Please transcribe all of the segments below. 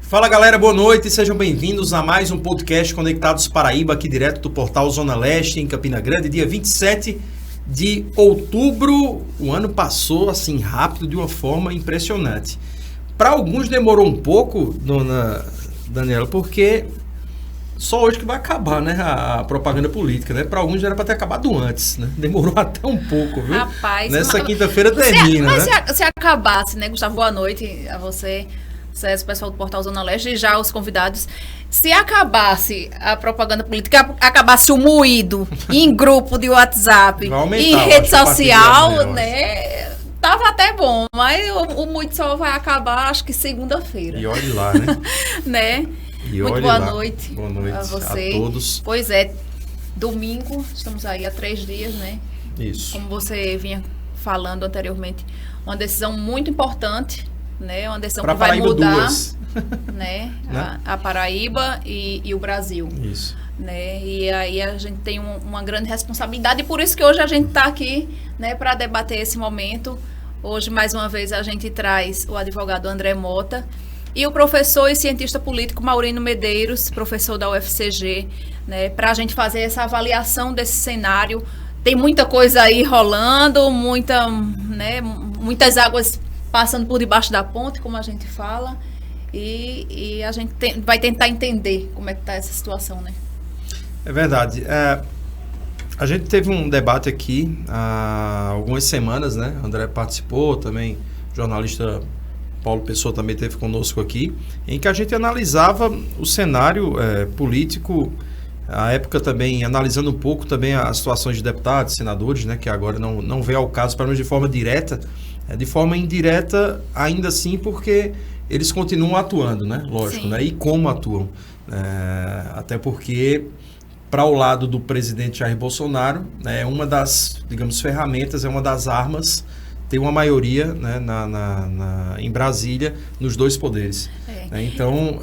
Fala galera, boa noite, sejam bem-vindos a mais um podcast Conectados Paraíba, aqui direto do portal Zona Leste, em Campina Grande, dia 27 de outubro. O ano passou assim rápido, de uma forma impressionante. Para alguns demorou um pouco, dona Daniela, porque só hoje que vai acabar, né, a propaganda política, né? Para alguns já era para ter acabado antes, né? Demorou até um pouco, viu? Rapaz, nessa quinta-feira termina, mas né? se acabasse, né, Gustavo? Boa noite a você, o pessoal do Portal Zona Leste e já os convidados. Se acabasse a propaganda política, acabasse o moído em grupo de WhatsApp, em rede social, né? Tava até bom, mas o moído só vai acabar, acho que segunda-feira. E olhe lá, né? Né? E muito boa noite. Boa noite a você. A todos. Pois é, domingo, estamos aí há 3 dias, né? Isso. Como você vinha falando anteriormente, uma decisão muito importante, né? Uma decisão pra que vai Paraíba mudar, 2. né? Né? A Paraíba e o Brasil. Isso. Né? E aí a gente tem uma grande responsabilidade e por isso que hoje a gente está aqui, né, para debater esse momento. Hoje, mais uma vez, a gente traz o advogado André Mota e o professor e cientista político Maurino Medeiros, professor da UFCG, né, para a gente fazer essa avaliação desse cenário. Tem muita coisa aí rolando, muitas águas passando por debaixo da ponte, como a gente fala, e a gente vai tentar entender como é que está essa situação, né? É verdade. A gente teve um debate aqui há algumas semanas, né? O André participou também, o jornalista Paulo Pessoa também esteve conosco aqui, em que a gente analisava o cenário político, à época também, analisando um pouco também as situações de deputados, senadores, né? Que agora não veio ao caso, pelo menos de forma direta, de forma indireta ainda assim, porque eles continuam atuando, né? Lógico, né? E como atuam. Até porque, para o lado do presidente Jair Bolsonaro, é uma das, digamos, ferramentas, é uma das armas, tem uma maioria, né, em Brasília, nos dois poderes. Então,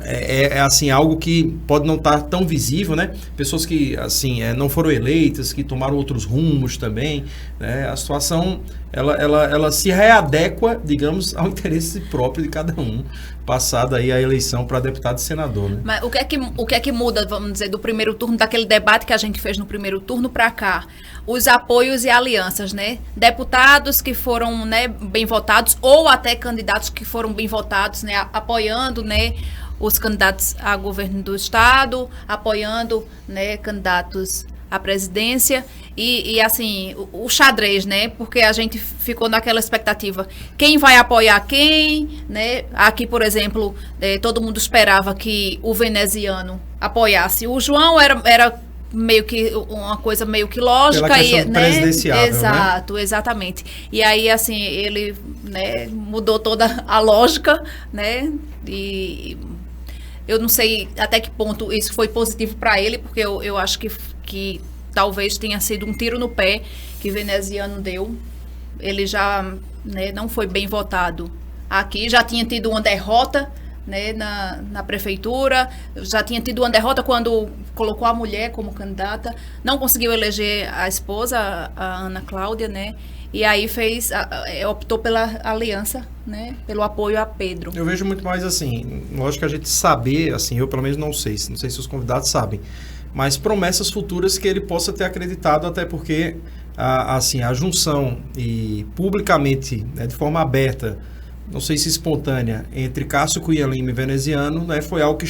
assim, algo que pode não estar tão visível, né? Pessoas que, assim, não foram eleitas, que tomaram outros rumos também, né? A situação, ela se readequa, digamos, ao interesse próprio de cada um, passada aí a eleição para deputado e senador, né? Mas o que é que muda, vamos dizer, do primeiro turno, daquele debate que a gente fez no primeiro turno para cá? Os apoios e alianças, né? Deputados que foram, né, bem votados, ou até candidatos que foram bem votados, né, apoiando, né, os candidatos a governo do estado, apoiando, né, candidatos à presidência e assim, o xadrez, né? Porque a gente ficou naquela expectativa, quem vai apoiar quem, né? Aqui, por exemplo, todo mundo esperava que o veneziano apoiasse. O João era meio que uma coisa meio que lógica. Pela questão presidenciável, exato, né? Exatamente. E aí, assim, ele, né, mudou toda a lógica, né? E eu não sei até que ponto isso foi positivo para ele, porque eu acho que talvez tenha sido um tiro no pé que o veneziano deu. Ele já, né, não foi bem votado aqui, já tinha tido uma derrota, né, na prefeitura, já tinha tido uma derrota quando colocou a mulher como candidata, não conseguiu eleger a esposa, a Ana Cláudia, né, e aí optou pela aliança, né, pelo apoio a Pedro. Eu vejo muito mais assim, lógico que a gente saber, assim, eu pelo menos não sei se os convidados sabem, mas promessas futuras que ele possa ter acreditado, até porque a junção e publicamente, né, de forma aberta, não sei se espontânea, entre Cássio Cunha Lima e veneziano, né, foi algo que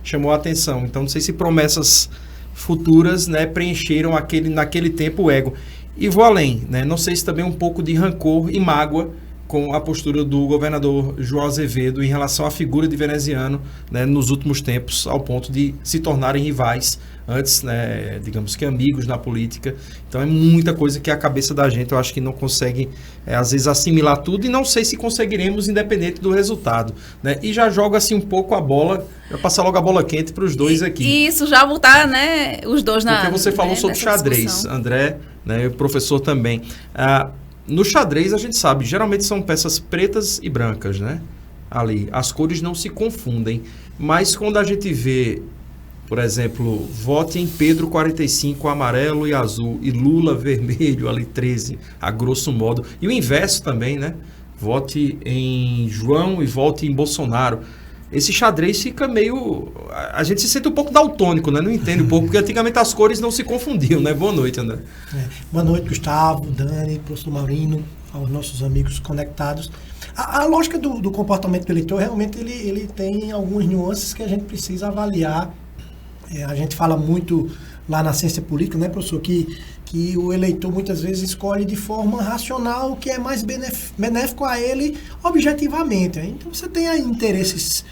chamou a atenção. Então, não sei se promessas futuras, né, preencheram naquele tempo o ego. E vou além, né, não sei se também um pouco de rancor e mágoa com a postura do governador João Azevedo em relação à figura de veneziano, né, nos últimos tempos, ao ponto de se tornarem rivais, antes, né, digamos que amigos na política. Então é muita coisa que a cabeça da gente, eu acho que não consegue, às vezes, assimilar tudo, e não sei se conseguiremos, independente do resultado, né? E já joga assim um pouco a bola, já passar logo a bola quente para os dois aqui. E isso já botar, né, os dois na... Porque você falou sobre xadrez, discussão. André, né, o professor também. No xadrez, a gente sabe, geralmente são peças pretas e brancas, né? Ali, as cores não se confundem, mas quando a gente vê, por exemplo, vote em Pedro 45, amarelo e azul, e Lula vermelho, ali 13, a grosso modo, e o inverso também, né? Vote em João e vote em Bolsonaro. esse xadrez fica meio... A gente se sente um pouco daltônico, né? Não entende um pouco, porque antigamente as cores não se confundiam, né? Boa noite, André. Boa noite, Gustavo, Dani, professor Maurino, aos nossos amigos conectados. A lógica do comportamento do eleitor, realmente, ele tem algumas nuances que a gente precisa avaliar. A gente fala muito lá na ciência política, né, professor, que o eleitor muitas vezes escolhe de forma racional o que é mais benéfico a ele objetivamente. Então, você tem aí interesses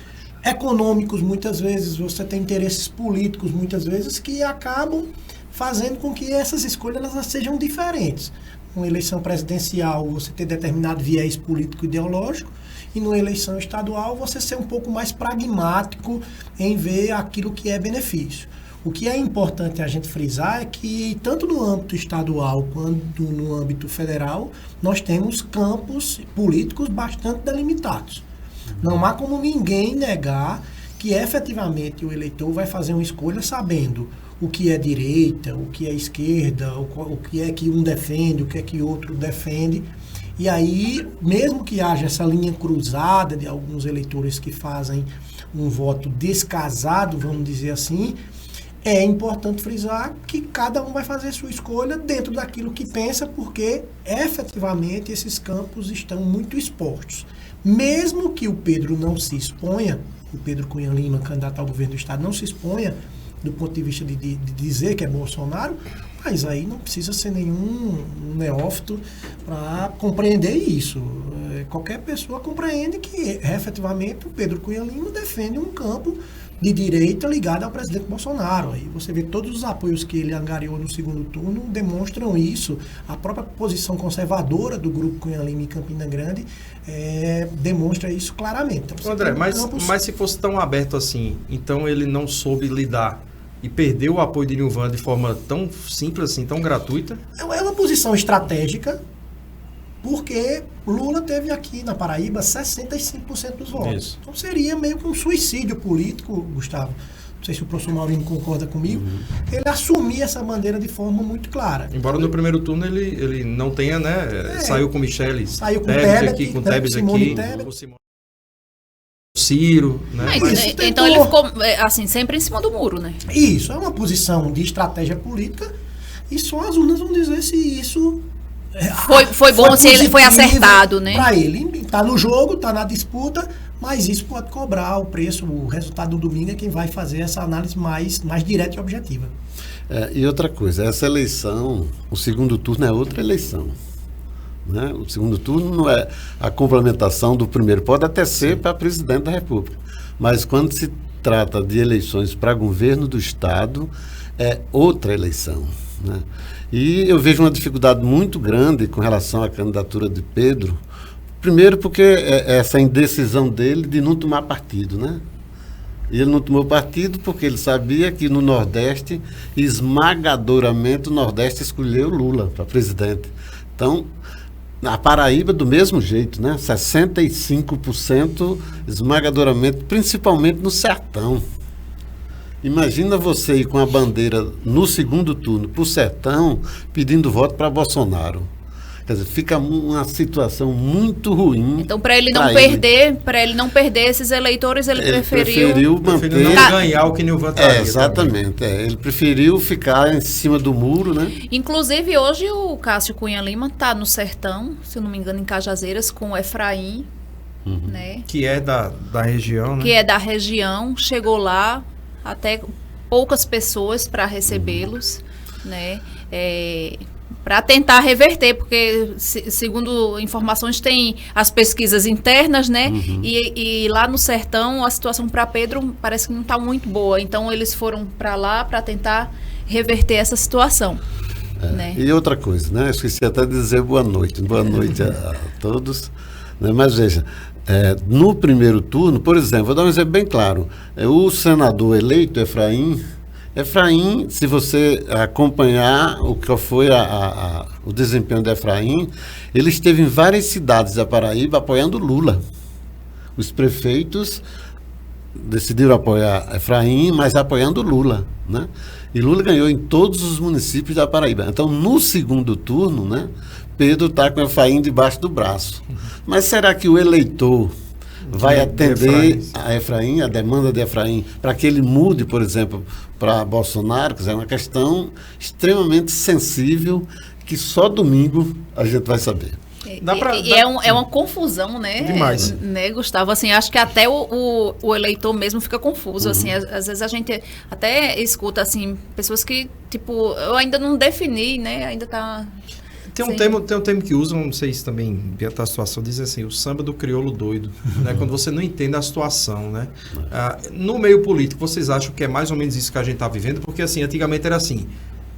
econômicos, muitas vezes, você tem interesses políticos, muitas vezes, que acabam fazendo com que essas escolhas elas sejam diferentes. Numa eleição presidencial, você ter determinado viés político ideológico, e numa eleição estadual, você ser um pouco mais pragmático em ver aquilo que é benefício. O que é importante a gente frisar é que, tanto no âmbito estadual quanto no âmbito federal, nós temos campos políticos bastante delimitados. Não há como ninguém negar que, efetivamente, o eleitor vai fazer uma escolha sabendo o que é direita, o que é esquerda, o que é que um defende, o que é que outro defende. E aí, mesmo que haja essa linha cruzada de alguns eleitores que fazem um voto descasado, vamos dizer assim, é importante frisar que cada um vai fazer sua escolha dentro daquilo que pensa, porque efetivamente esses campos estão muito expostos. Mesmo que o Pedro não se exponha, o Pedro Cunha Lima, candidato ao governo do estado, não se exponha do ponto de vista de dizer que é Bolsonaro, mas aí não precisa ser nenhum neófito para compreender isso. Qualquer pessoa compreende que efetivamente o Pedro Cunha Lima defende um campo de direita ligado ao presidente Bolsonaro. Aí você vê todos os apoios que ele angariou no segundo turno demonstram isso. A própria posição conservadora do grupo Cunha Lima em Campina Grande demonstra isso claramente. Então, André, mas se fosse tão aberto assim, então ele não soube lidar e perdeu o apoio de Nilvan de forma tão simples assim, tão gratuita? É uma posição estratégica, porque Lula teve aqui na Paraíba 65% dos votos. Isso. Então seria meio que um suicídio político, Gustavo. Não sei se o professor Maurino concorda comigo. Ele assumir essa bandeira de forma muito clara. Embora no primeiro turno ele não tenha, né? Saiu com Michele. Saiu com Tebet aqui, com Tebet aqui. Ciro, né? Então ele ficou, assim, sempre em cima do muro, né? Isso, é uma posição de estratégia política e só as urnas vão dizer se isso foi bom, se ele foi acertado, né? Para ele, tá no jogo, tá na disputa, mas isso pode cobrar o preço, o resultado do domingo é quem vai fazer essa análise mais direta e objetiva. E outra coisa, essa eleição, o segundo turno é outra eleição. Né? O segundo turno não é a complementação do primeiro, pode até ser para presidente da República, mas quando se trata de eleições para governo do Estado, é outra eleição. Né? E eu vejo uma dificuldade muito grande com relação à candidatura de Pedro, primeiro porque essa indecisão dele de não tomar partido, né? E ele não tomou partido porque ele sabia que no Nordeste, esmagadoramente, o Nordeste escolheu Lula para presidente. Então, na Paraíba, do mesmo jeito, né? 65% esmagadoramente, principalmente no sertão. Imagina você ir com a bandeira no segundo turno para o sertão pedindo voto para Bolsonaro. Quer dizer, fica uma situação muito ruim. Então, para ele não perder esses eleitores, ele preferiu manter, não ganhar o que Nilvan traria. Exatamente. Ele preferiu ficar em cima do muro, né? Inclusive, hoje o Cássio Cunha Lima está no sertão, se eu não me engano, em Cajazeiras, com o Efraim, né? Que é da região, né? Que é da região, chegou lá, até poucas pessoas para recebê-los, né? Para tentar reverter, porque segundo informações tem as pesquisas internas, né? E lá no sertão a situação para Pedro parece que não está muito boa. Então eles foram para lá para tentar reverter essa situação. Né? E outra coisa, né? Esqueci até de dizer boa noite a todos. Né? Mas veja, no primeiro turno, por exemplo, vou dar um exemplo bem claro. O senador eleito, Efraim, se você acompanhar o que foi o desempenho de Efraim, ele esteve em várias cidades da Paraíba apoiando Lula. Os prefeitos decidiram apoiar Efraim, mas apoiando Lula, né? E Lula ganhou em todos os municípios da Paraíba. Então, no segundo turno, né, Pedro está com Efraim debaixo do braço. Mas será que o eleitor vai atender a Efraim, a demanda de Efraim, para que ele mude, por exemplo, para Bolsonaro, quer dizer, é uma questão extremamente sensível que só domingo a gente vai saber. É uma confusão, né? Demais. Né, Gustavo? Assim, acho que até o eleitor mesmo fica confuso. Assim, às vezes a gente até escuta assim, pessoas que, tipo, eu ainda não defini, né? Ainda tá... Tem um termo que usam, não sei se também dentro da situação, diz assim, o samba do crioulo doido, né? Quando você não entende a situação, né? No meio político, vocês acham que é mais ou menos isso que a gente está vivendo? Porque assim, antigamente era assim,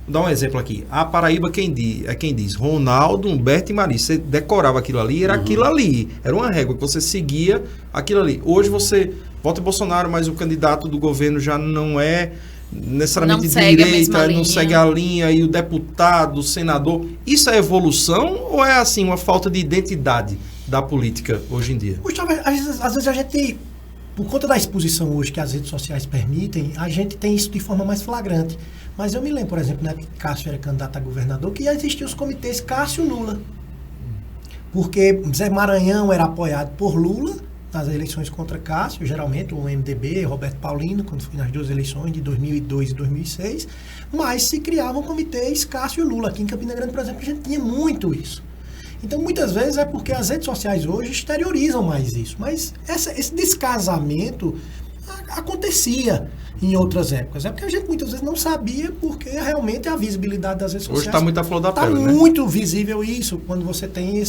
vou dar um exemplo aqui, a Paraíba quem diz, Ronaldo, Humberto e Maria, você decorava aquilo ali, era aquilo ali, era uma régua que você seguia aquilo ali. Hoje você vota em Bolsonaro, mas o candidato do governo já não é necessariamente de direita, não segue a linha, e o deputado, o senador. Isso é evolução ou é assim uma falta de identidade da política hoje em dia? Gustavo, às vezes a gente, por conta da exposição hoje que as redes sociais permitem, a gente tem isso de forma mais flagrante. Mas eu me lembro, por exemplo, na época que Cássio era candidato a governador, que já existiam os comitês Cássio Lula. Porque Zé Maranhão era apoiado por Lula nas eleições contra Cássio, geralmente o MDB, Roberto Paulino, quando foi nas duas eleições de 2002 e 2006, mas se criavam comitês Cássio e Lula. Aqui em Campina Grande, por exemplo, a gente tinha muito isso. Então, muitas vezes é porque as redes sociais hoje exteriorizam mais isso, mas esse descasamento acontecia em outras épocas. É porque a gente muitas vezes não sabia, porque realmente a visibilidade das redes sociais... Hoje está muito à flor da pele, né? Está muito visível isso, quando você tem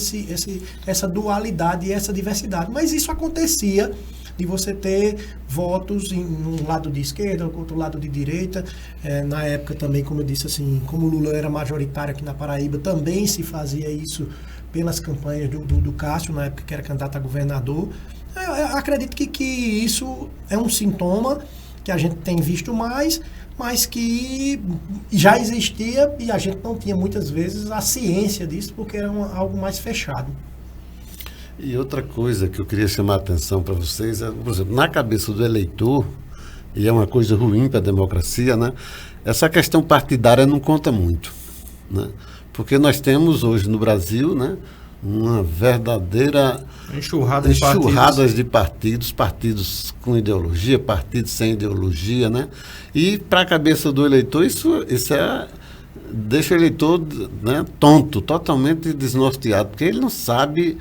essa dualidade e essa diversidade. Mas isso acontecia de você ter votos em um lado de esquerda, outro lado de direita. Na época também, como eu disse, assim, como o Lula era majoritário aqui na Paraíba, também se fazia isso pelas campanhas do Cássio, na época que era candidato a governador. Eu acredito que isso é um sintoma que a gente tem visto mais, mas que já existia e a gente não tinha muitas vezes a ciência disso, porque era algo mais fechado. E outra coisa que eu queria chamar a atenção para vocês é, por exemplo, na cabeça do eleitor, e é uma coisa ruim para a democracia, né? Essa questão partidária não conta muito, né? Porque nós temos hoje no Brasil, né, uma verdadeira enxurrada de partidos com ideologia, partidos sem ideologia, né? E para a cabeça do eleitor isso deixa o eleitor, né, tonto, totalmente desnorteado, porque ele não sabe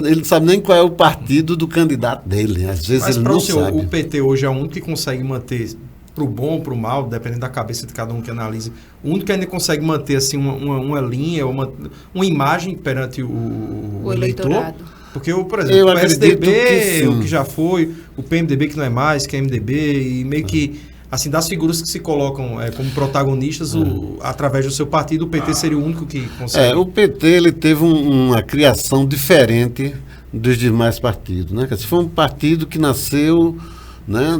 ele não sabe nem qual é o partido do candidato dele. Às vezes ele não sabe. O PT hoje é o único que consegue manter, pro bom ou pro mal, dependendo da cabeça de cada um que analise, o único que ainda consegue manter assim uma linha, uma imagem perante o eleitor. Porque, por exemplo, o PSDB, o que já foi, o PMDB que não é mais, que é MDB, e meio que, assim, das figuras que se colocam como protagonistas, através do seu partido, o PT seria o único que consegue. O PT, ele teve uma criação diferente dos demais partidos, né? Quer dizer, foi um partido que nasceu, né,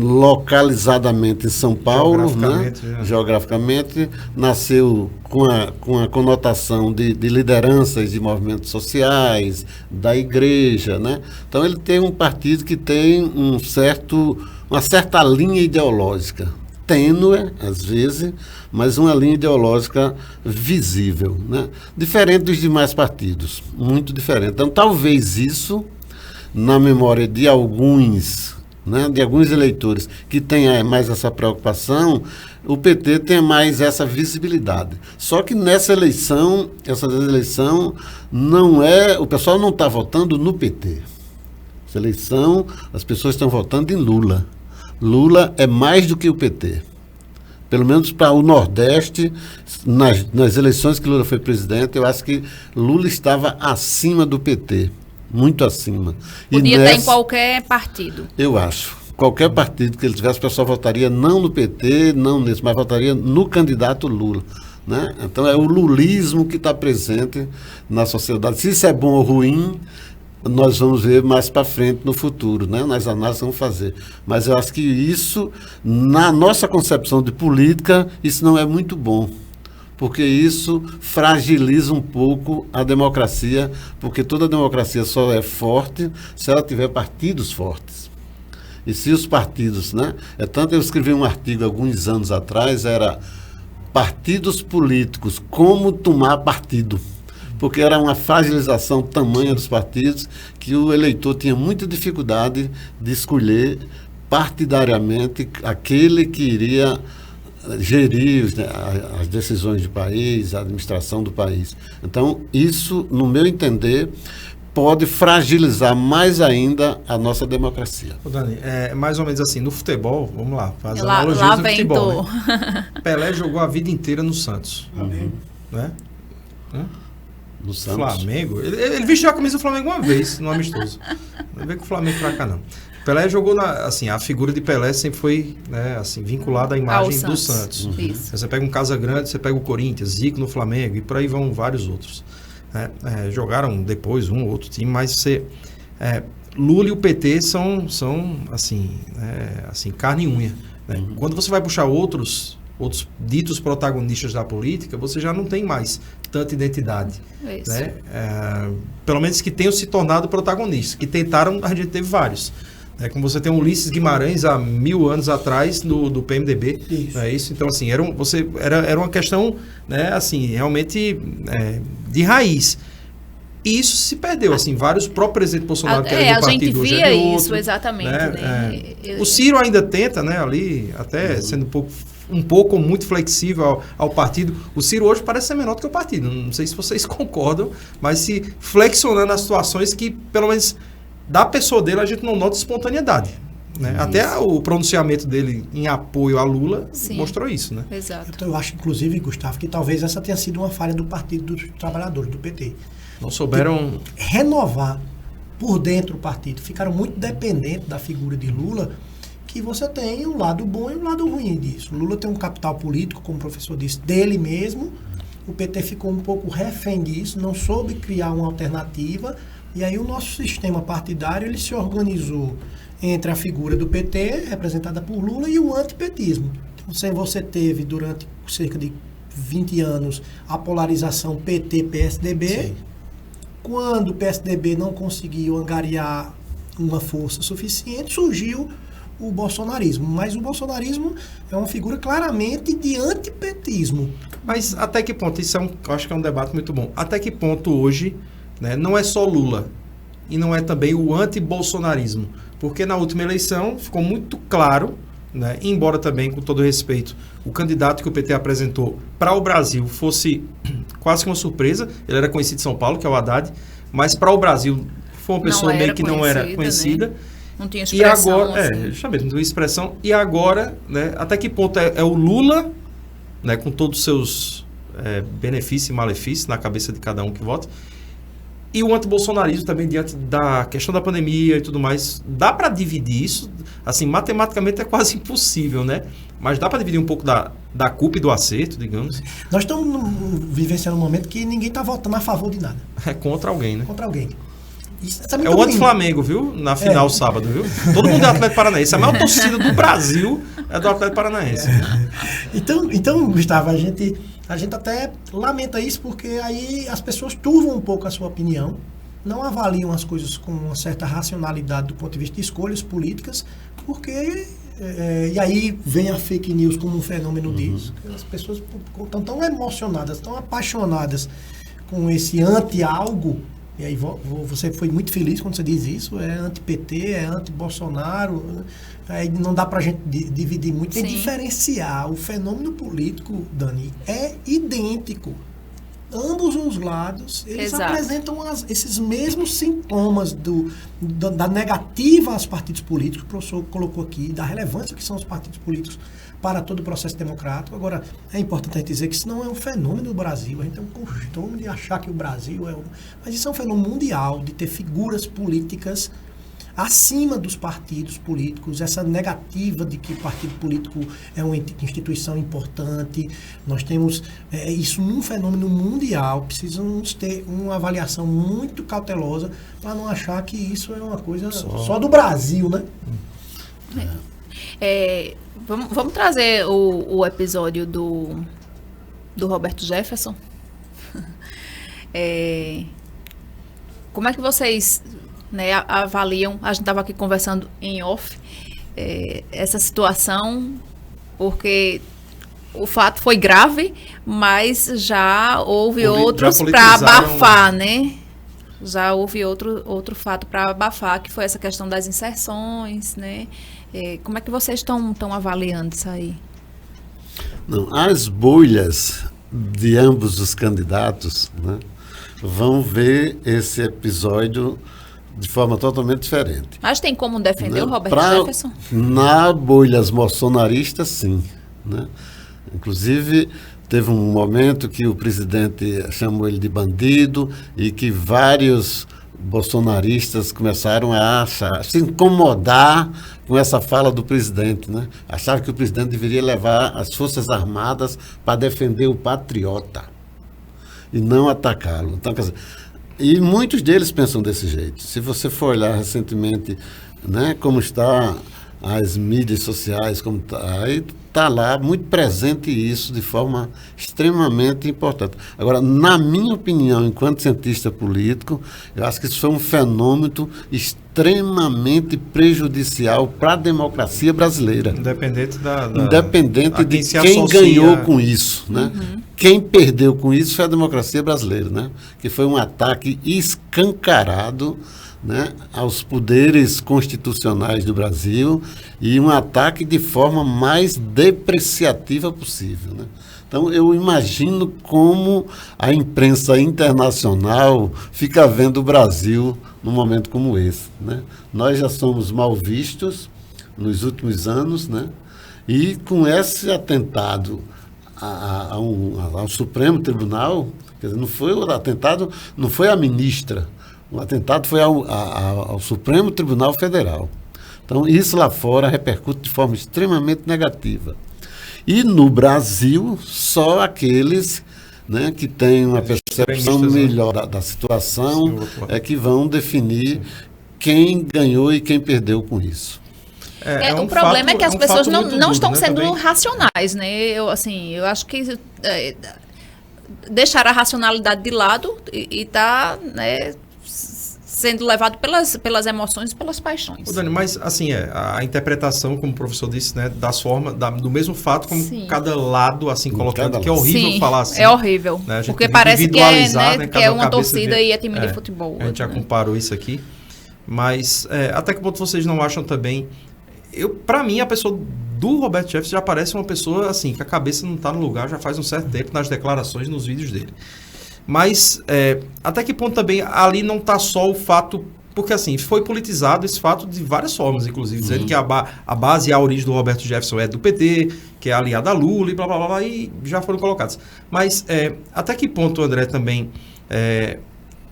localizadamente em São Paulo, geograficamente, nasceu com a conotação de lideranças de movimentos sociais, da igreja, né? Então ele tem um partido que tem uma certa linha ideológica, tênue às vezes, mas uma linha ideológica visível, né? Diferente dos demais partidos, muito diferente. Então talvez isso, na memória de alguns, né, de alguns eleitores que tenha mais essa preocupação, o PT tem mais essa visibilidade. Só que essa eleição não é... O pessoal não está votando no PT. Essa eleição, as pessoas estão votando em Lula. Lula é mais do que o PT. Pelo menos para o Nordeste, nas eleições que Lula foi presidente, eu acho que Lula estava acima do PT. Muito acima. Podia estar em qualquer partido. Eu acho. Qualquer partido que ele tivesse, o pessoal votaria não no PT, não nesse, mas votaria no candidato Lula, né? Então é o lulismo que está presente na sociedade. Se isso é bom ou ruim, nós vamos ver mais para frente no futuro, né? Nas análises vamos fazer. Mas eu acho que isso, na nossa concepção de política, isso não é muito bom. Porque isso fragiliza um pouco a democracia, porque toda democracia só é forte se ela tiver partidos fortes. E se os partidos, né? Tanto eu escrevi um artigo alguns anos atrás, era partidos políticos, como tomar partido. porque era uma fragilização tamanha dos partidos que o eleitor tinha muita dificuldade de escolher partidariamente aquele que iria gerir as decisões do país, a administração do país. Então, isso, no meu entender, pode fragilizar mais ainda a nossa democracia. Ô Dani, mais ou menos assim, no futebol, vamos lá, faz Lá analogia do vem futebol, né? Pelé jogou a vida inteira no Santos. Né? No Santos. Flamengo, ele vestiu a camisa do Flamengo uma vez, no amistoso. Não vem com o Flamengo pra cá, não. Pelé jogou, assim, a figura de Pelé sempre foi, né, assim, vinculada à imagem do Santos. Isso. Você pega um Casagrande, você pega o Corinthians, Zico no Flamengo, e por aí vão vários outros. Né? Jogaram depois um ou outro time, mas Lula e o PT são assim, assim, carne e unha. Né? Quando você vai puxar outros ditos protagonistas da política, você já não tem mais tanta identidade. Isso. Né? Pelo menos que tenham se tornado protagonistas, que tentaram, a gente teve vários. Como você tem o Ulisses Guimarães há 1000 anos atrás do PMDB. Isso. Não é isso? Então, assim, era uma questão, né, assim, realmente de raiz. E isso se perdeu, assim, váriros próprios presidentes Bolsonaro querem um partido hoje via é de outro, isso, exatamente. Né? O Ciro ainda tenta, né, ali, até sendo um pouco muito flexível ao partido. O Ciro hoje parece ser menor do que o partido. Não sei se vocês concordam, mas se flexionando as situações que, pelo menos, da pessoa dele, a gente não nota espontaneidade. Né? Até o pronunciamento dele em apoio a Lula mostrou isso, né? Exato. Então, eu acho, inclusive, Gustavo, que talvez essa tenha sido uma falha do Partido dos Trabalhadores, do PT. Não souberam Renovar por dentro o partido. Ficaram muito dependentes da figura de Lula, que você tem um lado bom e um lado ruim disso. O Lula tem um capital político, como o professor disse, dele mesmo. O PT ficou um pouco refém disso, não soube criar uma alternativa. E aí o nosso sistema partidário ele se organizou entre a figura do PT, representada por Lula, e o antipetismo. Então, você teve durante cerca de 20 anos a polarização PT-PSDB. Sim. Quando o PSDB não conseguiu angariar uma força suficiente, surgiu o bolsonarismo. Mas o bolsonarismo é uma figura claramente de antipetismo. Mas até que ponto? Isso eu acho que é um debate muito bom. Até que ponto hoje, né, não é só Lula e não é também o anti-bolsonarismo? Porque na última eleição ficou muito claro, né, embora também, com todo respeito, o candidato que o PT apresentou para o Brasil fosse quase que uma surpresa. Ele era conhecido em São Paulo, que é o Haddad, mas para o Brasil foi uma pessoa meio que não era conhecida. Né? Não tinha expressão. E agora, justamente, não tinha expressão. E agora, né, até que ponto é o Lula, né, com todos os seus benefícios e malefícios na cabeça de cada um que vota, e o antibolsonarismo também diante da questão da pandemia e tudo mais. Dá para dividir isso? Assim, matematicamente é quase impossível, né? Mas dá para dividir um pouco da culpa e do acerto, digamos. Nós estamos vivenciando um momento que ninguém está votando a favor de nada. É contra alguém, né? Contra alguém. Isso é o anti-Flamengo, viu? Na final sábado, viu? Todo mundo é Atlético Paranaense. A maior torcida do Brasil é do Atlético Paranaense. Então, Gustavo, a gente até lamenta isso porque aí as pessoas turvam um pouco a sua opinião, não avaliam as coisas com uma certa racionalidade do ponto de vista de escolhas políticas, porque... e aí vem a fake news como um fenômeno disso. As pessoas estão tão emocionadas, tão apaixonadas com esse anti-algo. E aí você foi muito feliz quando você diz isso, é anti-PT, é anti-Bolsonaro, aí não dá pra gente dividir muito, tem que diferenciar. O fenômeno político, Dani, é idêntico. Ambos os lados, eles apresentam esses mesmos sintomas da negativa aos partidos políticos, que o professor colocou aqui, da relevância que são os partidos políticos para todo o processo democrático. Agora, é importante a gente dizer que isso não é um fenômeno do Brasil. A gente tem um costume de achar que o Brasil é mas isso é um fenômeno mundial, de ter figuras políticas acima dos partidos políticos, essa negativa de que o partido político é uma instituição importante. Nós temos isso num fenômeno mundial. Precisamos ter uma avaliação muito cautelosa para não achar que isso é uma coisa só do Brasil, né? Vamos trazer o episódio do Roberto Jefferson. Como é que vocês, né, avaliam? A gente estava aqui conversando em off essa situação, porque o fato foi grave, mas já houve Já outros para politizaram. abafar, né? Já houve outro fato para abafar, que foi essa questão das inserções, né? Como é que vocês estão avaliando isso aí? Não, as bolhas de ambos os candidatos, né, vão ver esse episódio de forma totalmente diferente. Mas tem como defender o Roberto Pra- Jefferson? Na bolhas bolsonaristas, sim. Né? Inclusive, teve um momento que o presidente chamou ele de bandido e que vários bolsonaristas começaram a se incomodar com essa fala do presidente. Né? Achavam que o presidente deveria levar as Forças Armadas para defender o patriota e não atacá-lo. Então, quer dizer, e muitos deles pensam desse jeito. Se você for olhar recentemente, né, como está as mídias sociais, como tá, aí está lá muito presente isso de forma extremamente importante. Agora, na minha opinião, enquanto cientista político, eu acho que isso foi um fenômeno extremamente prejudicial para a democracia brasileira. Independente Independente a de se quem associa. ganhou com isso, né? Quem perdeu com isso foi a democracia brasileira, né? Que foi um ataque escancarado, né, aos poderes constitucionais do Brasil e um ataque de forma mais depreciativa possível, né? Então, eu imagino como a imprensa internacional fica vendo o Brasil num momento como esse, né? Nós já somos mal vistos nos últimos anos, né? E com esse atentado ao Supremo Tribunal, quer dizer, não foi o atentado, não foi a ministra, o atentado foi ao Supremo Tribunal Federal. Então, isso lá fora repercute de forma extremamente negativa. E no Brasil, só aqueles, né, que têm uma percepção melhor da situação é que vão definir quem ganhou e quem perdeu com isso. O problema é que as pessoas não estão né, sendo também. racionais, né? Eu acho que deixar a racionalidade de lado e tá, né, sendo levado pelas emoções e pelas paixões. Ô, Dani, mas assim, a interpretação, como o professor disse, né, das formas, do mesmo fato, como Sim. cada lado, assim, colocando, Cada que é horrível Sim, falar assim. é horrível. Né, a gente Porque parece que é, individualizar, né, que cada é uma cabeça torcida de- e é time de futebol. A gente já né? comparou isso aqui. Mas até que ponto vocês não acham também... Pra mim, a pessoa do Roberto Jefferson já parece uma pessoa assim, que a cabeça não está no lugar já faz um certo tempo nas declarações, nos vídeos dele. Mas até que ponto também ali não está só o fato... Porque assim, foi politizado esse fato de várias formas, inclusive, dizendo que a base e a origem do Roberto Jefferson é do PT, que é aliado a Lula e blá, blá, blá, blá, e já foram colocados. Mas até que ponto, André, também...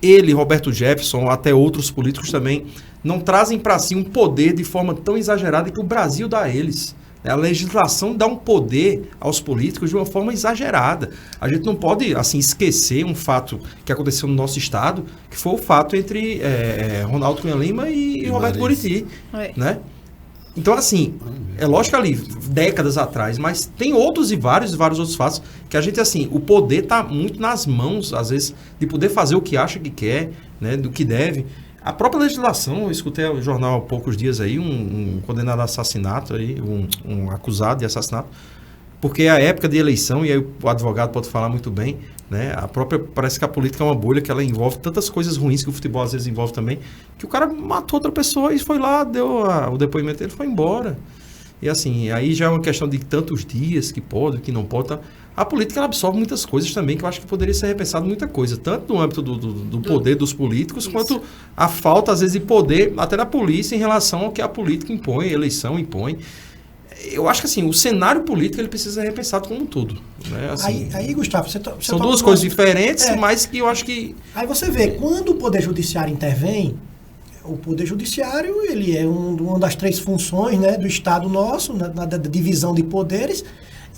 ele, Roberto Jefferson, até outros políticos também, não trazem para si um poder de forma tão exagerada que o Brasil dá a eles. A legislação dá um poder aos políticos de uma forma exagerada. A gente não pode, assim, esquecer um fato que aconteceu no nosso estado, que foi o fato entre Ronaldo Cunha Lima e Roberto Buriti, né? Então, assim, é lógico ali, décadas atrás, mas tem outros e vários outros fatos que a gente, assim, o poder está muito nas mãos, às vezes, de poder fazer o que acha que quer, né, do que deve. A própria legislação, eu escutei no jornal há poucos dias aí, um condenado a assassinato, aí, um acusado de assassinato, porque é a época de eleição, e aí o advogado pode falar muito bem, né? Parece que a política é uma bolha que ela envolve tantas coisas ruins que o futebol às vezes envolve também, que o cara matou outra pessoa e foi lá, deu o depoimento dele, foi embora. E assim, aí já é uma questão de tantos dias que pode, que não pode. Tá? A política ela absorve muitas coisas também, que eu acho que poderia ser repensado muita coisa, tanto no âmbito do poder dos políticos, quanto a falta, às vezes, de poder, até da polícia, em relação ao que a política impõe, a eleição impõe. Eu acho que assim, o cenário político ele precisa ser repensado como um todo. Né? Assim, Aí, Gustavo, você são duas coisas diferentes, mas que eu acho que... Aí você vê, quando o Poder Judiciário intervém, o Poder Judiciário ele é uma das três funções, né, do Estado nosso, na divisão de poderes,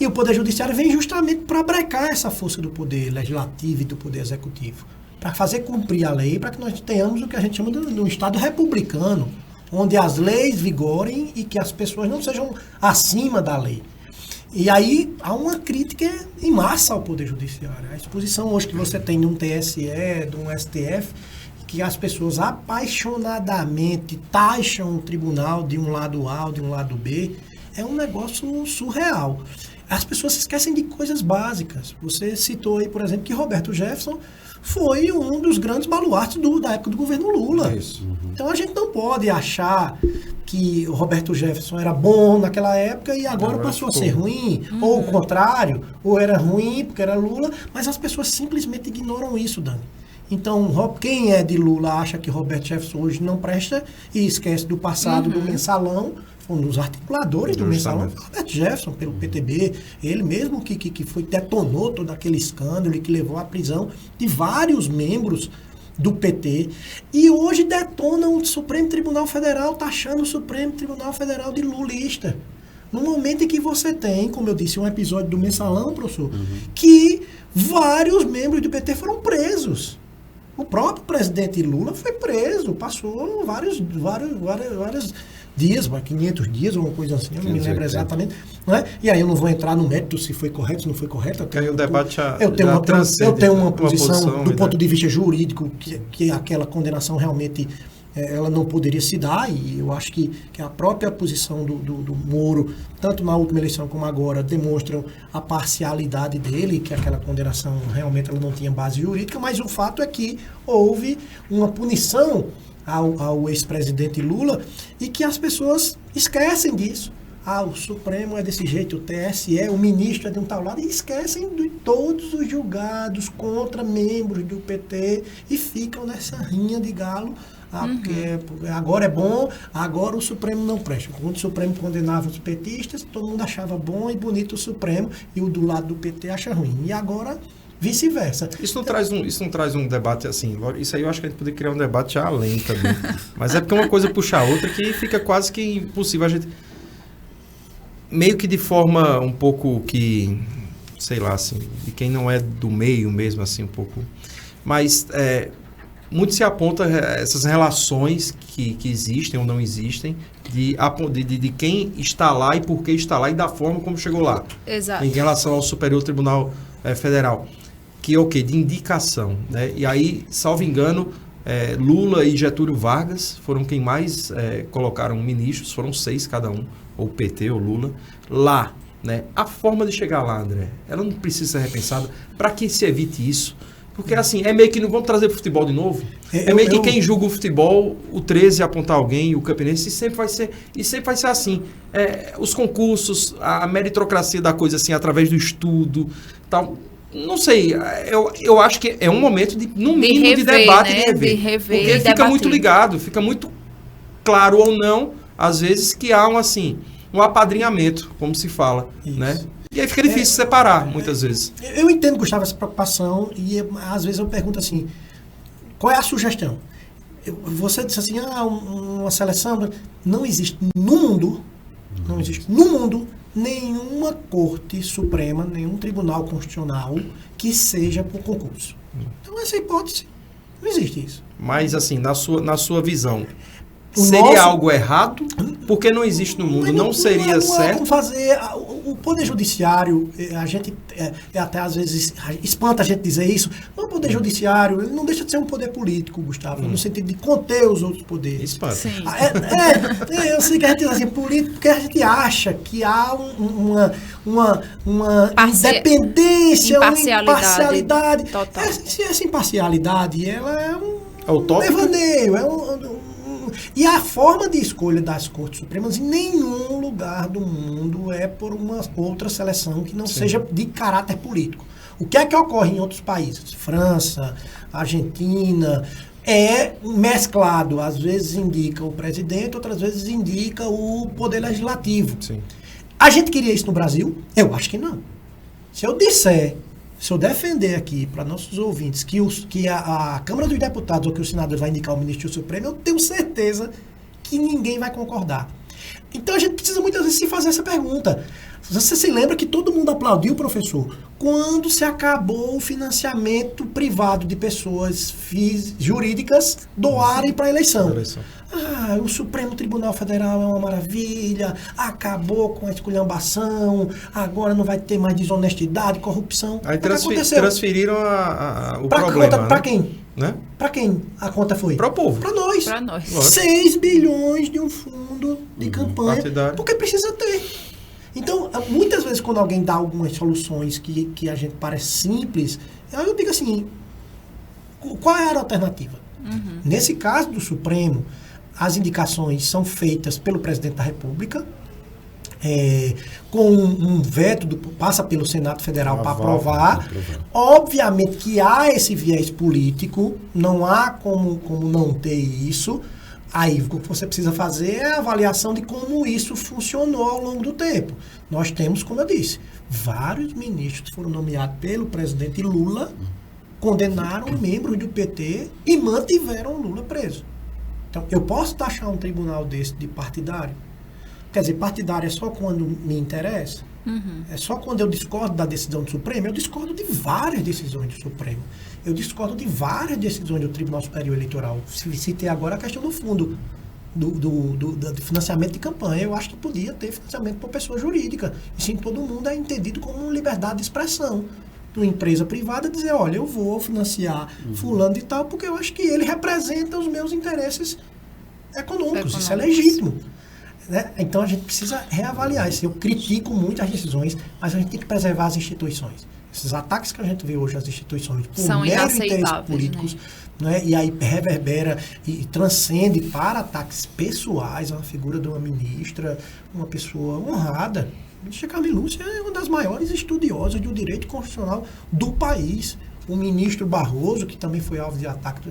e o Poder Judiciário vem justamente para brecar essa força do Poder Legislativo e do Poder Executivo, para fazer cumprir a lei, para que nós tenhamos o que a gente chama de um Estado republicano, onde as leis vigorem e que as pessoas não sejam acima da lei. E aí há uma crítica em massa ao Poder Judiciário. A exposição hoje que você tem de um TSE, de um STF, que as pessoas apaixonadamente taxam o tribunal de um lado A ou de um lado B, é um negócio surreal. As pessoas se esquecem de coisas básicas. Você citou aí, por exemplo, que Roberto Jefferson foi um dos grandes baluartes da época do governo Lula. Isso. Então a gente não pode achar que o Roberto Jefferson era bom naquela época e agora passou a ser ruim, ou o contrário, ou era ruim porque era Lula, mas as pessoas simplesmente ignoram isso, Dani. Então, quem é de Lula acha que Roberto Jefferson hoje não presta e esquece do passado do Mensalão. Foi um dos articuladores do Mensalão, Roberto Jefferson, pelo PTB, ele mesmo que detonou todo aquele escândalo e que levou à prisão de vários membros do PT, e hoje detonam o Supremo Tribunal Federal, taxando o Supremo Tribunal Federal de lulista. No momento em que você tem, como eu disse, um episódio do Mensalão, professor, que vários membros do PT foram presos. O próprio presidente Lula foi preso, passou vários dias, 500 dias, uma coisa assim, eu não me lembro exatamente. Não é? E aí eu não vou entrar no mérito se foi correto, se não foi correto. Eu tenho uma posição do ponto de vista jurídico que aquela condenação realmente ela não poderia se dar, e eu acho que a própria posição do Moro, tanto na última eleição como agora, demonstram a parcialidade dele, que aquela condenação realmente ela não tinha base jurídica, mas o fato é que houve uma punição ao ex-presidente Lula e que as pessoas esquecem disso. O Supremo é desse jeito, o TSE, o ministro é de um tal lado, e esquecem de todos os julgados contra membros do PT e ficam nessa rinha de galo. Porque agora é bom, agora o Supremo não presta. Quando o Supremo condenava os petistas, todo mundo achava bom e bonito o Supremo, e o do lado do PT acha ruim. E agora, vice-versa. Isso não traz um debate assim. Isso aí eu acho que a gente poderia criar um debate já além também. Mas é porque uma coisa puxa a outra que fica quase que impossível a gente... Meio que de forma um pouco que... Sei lá, assim... De quem não é do meio mesmo, assim, um pouco... Mas... muito se aponta essas relações que existem ou não existem de quem está lá e por que está lá e da forma como chegou lá. Exato. Em relação ao Superior Tribunal Federal. Que é o quê? De indicação. Né? E aí, salvo engano, Lula e Getúlio Vargas foram quem mais colocaram ministros, foram 6 cada um, ou PT ou Lula, lá. Né? A forma de chegar lá, André, ela não precisa ser repensada para que se evite isso. Porque, assim, é meio que não vamos trazer para o futebol de novo. É meio que quem julga o futebol, o 13 apontar alguém, o Campinense, e sempre vai ser assim. Os concursos, a meritocracia da coisa, assim, através do estudo, tal. Não sei, eu acho que é um momento, no mínimo, de debate, né? de rever. Porque fica debater. muito ligado, fica muito claro ou não, às vezes, que há um apadrinhamento, como se fala, isso. Né? E aí fica difícil separar, muitas vezes. Eu entendo, Gustavo, essa preocupação, e às vezes eu pergunto assim, qual é a sugestão? Você disse assim, uma seleção... Não existe no mundo nenhuma Corte Suprema, nenhum Tribunal Constitucional que seja por concurso. Então, essa hipótese, não existe isso. Mas, assim, na sua visão... Seria algo errado? Porque não existe no mundo, não seria certo? Como fazer. O Poder Judiciário, a gente até às vezes espanta a gente dizer isso, mas o Poder Judiciário ele não deixa de ser um poder político, Gustavo, no sentido de conter os outros poderes. Espanta. Sim. Eu sei que a gente diz assim, político, porque a gente acha que há uma independência, uma imparcialidade. Total. Essa imparcialidade, ela é um devaneio, E a forma de escolha das Cortes Supremas em nenhum lugar do mundo é por uma outra seleção que não seja de caráter político. O que é que ocorre em outros países? França, Argentina, é mesclado. Às vezes indica o presidente, outras vezes indica o poder legislativo. Sim. A gente queria isso no Brasil? Eu acho que não. Se eu defender aqui para nossos ouvintes que a Câmara dos Deputados ou que o Senado vai indicar o ministro do Supremo, eu tenho certeza que ninguém vai concordar. Então a gente precisa muitas vezes se fazer essa pergunta. Você se lembra que todo mundo aplaudiu, professor, quando se acabou o financiamento privado de pessoas jurídicas doarem para a eleição. O Supremo Tribunal Federal é uma maravilha, acabou com a esculhambação, agora não vai ter mais desonestidade, corrupção. Aí transferiram o problema. Para quem? Né? Para quem a conta foi? Para o povo. Para nós. 6 bilhões de um fundo de campanha. Partidário. Porque precisa ter. Então, muitas vezes quando alguém dá algumas soluções que a gente parece simples, eu digo assim, qual é a alternativa? Nesse caso do Supremo, as indicações são feitas pelo presidente da República, com um veto, passa pelo Senado Federal para aprovar. Obviamente que há esse viés político, não há como não ter isso. Aí o que você precisa fazer é a avaliação de como isso funcionou ao longo do tempo. Nós temos, como eu disse, vários ministros foram nomeados pelo presidente Lula, condenaram membros do PT e mantiveram o Lula preso. Então, eu posso taxar um tribunal desse de partidário? Quer dizer, partidário é só quando me interessa? É só quando eu discordo da decisão do Supremo? Eu discordo de várias decisões do Supremo. Eu discordo de várias decisões do Tribunal Superior Eleitoral. Citei agora a questão do fundo do financiamento de campanha. Eu acho que podia ter financiamento por pessoa jurídica. E sim, todo mundo é entendido como liberdade de expressão. Uma empresa privada dizer, olha, eu vou financiar fulano de tal, porque eu acho que ele representa os meus interesses econômicos. Isso é legítimo. Né? Então a gente precisa reavaliar isso. Eu critico muito as decisões, mas a gente tem que preservar as instituições. Esses ataques que a gente vê hoje às instituições por meros interesses políticos, né? E aí reverbera e transcende para ataques pessoais a figura de uma ministra, uma pessoa honrada. A ministra Carmen Lúcia é uma das maiores estudiosas do direito constitucional do país. O ministro Barroso, que também foi alvo de ataque,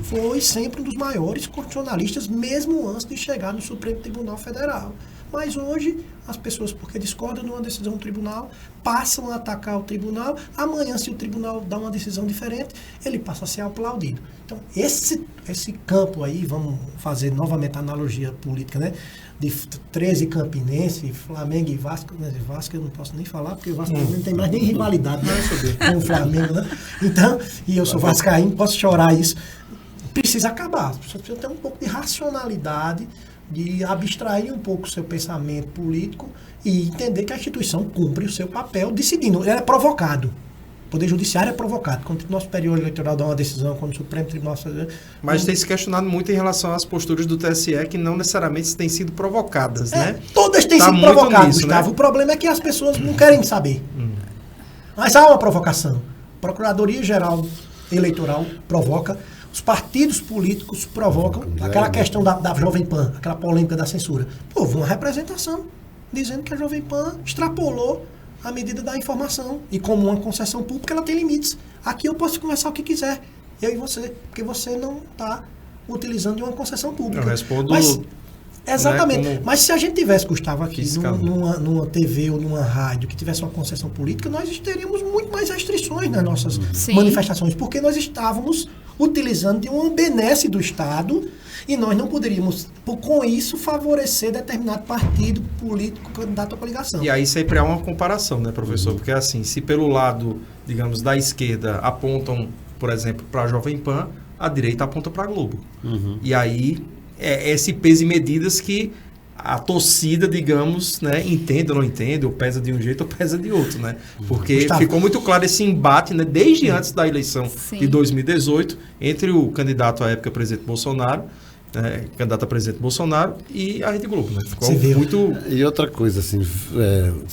foi sempre um dos maiores constitucionalistas, mesmo antes de chegar no Supremo Tribunal Federal. Mas hoje, as pessoas, porque discordam de uma decisão do tribunal, passam a atacar o tribunal. Amanhã, se o tribunal dá uma decisão diferente, ele passa a ser aplaudido. Então, esse campo aí, vamos fazer novamente a analogia política, né? De 13 campinense, Flamengo e Vasco. Né? Vasco eu não posso nem falar, porque o Vasco não tem mais nem rivalidade, né? Com o Flamengo, né? Então, e eu sou vascaíno, posso chorar isso. Precisa acabar. As pessoas precisam ter um pouco de racionalidade, de abstrair um pouco o seu pensamento político e entender que a instituição cumpre o seu papel decidindo. Ele é provocado. O Poder Judiciário é provocado. Quando o Tribunal Superior Eleitoral dá uma decisão, quando o Supremo Tribunal... Mas tem se questionado muito em relação às posturas do TSE, que não necessariamente têm sido provocadas, né? Todas têm sido provocadas, Gustavo. Né? O problema é que as pessoas não querem saber. Mas há uma provocação. A Procuradoria-Geral Eleitoral provoca, os partidos políticos provocam, aquela questão da Jovem Pan, aquela polêmica da censura. Houve uma representação dizendo que a Jovem Pan extrapolou a medida da informação. E como uma concessão pública, ela tem limites. Aqui eu posso conversar o que quiser, eu e você, porque você não está utilizando de uma concessão pública. Eu respondo... Exatamente. Né, mas se a gente tivesse, Gustavo, aqui numa TV ou numa rádio que tivesse uma concessão política, nós teríamos muito mais restrições nas nossas manifestações, porque nós estávamos utilizando de uma benesse do Estado e nós não poderíamos, com isso, favorecer determinado partido político candidato à coligação. E aí sempre há uma comparação, né, professor? Porque assim, se pelo lado, digamos, da esquerda apontam, por exemplo, para a Jovem Pan, a direita aponta para a Globo. E aí é esse peso e medidas que a torcida, digamos, né, entende ou não entende, ou pesa de um jeito ou pesa de outro, né? Porque Gustavo, ficou muito claro esse embate, né, desde antes da eleição de 2018, entre o candidato à época presidente Bolsonaro, candidato a presidente Bolsonaro e a Rede Globo, né? Ficou muito... E outra coisa, assim,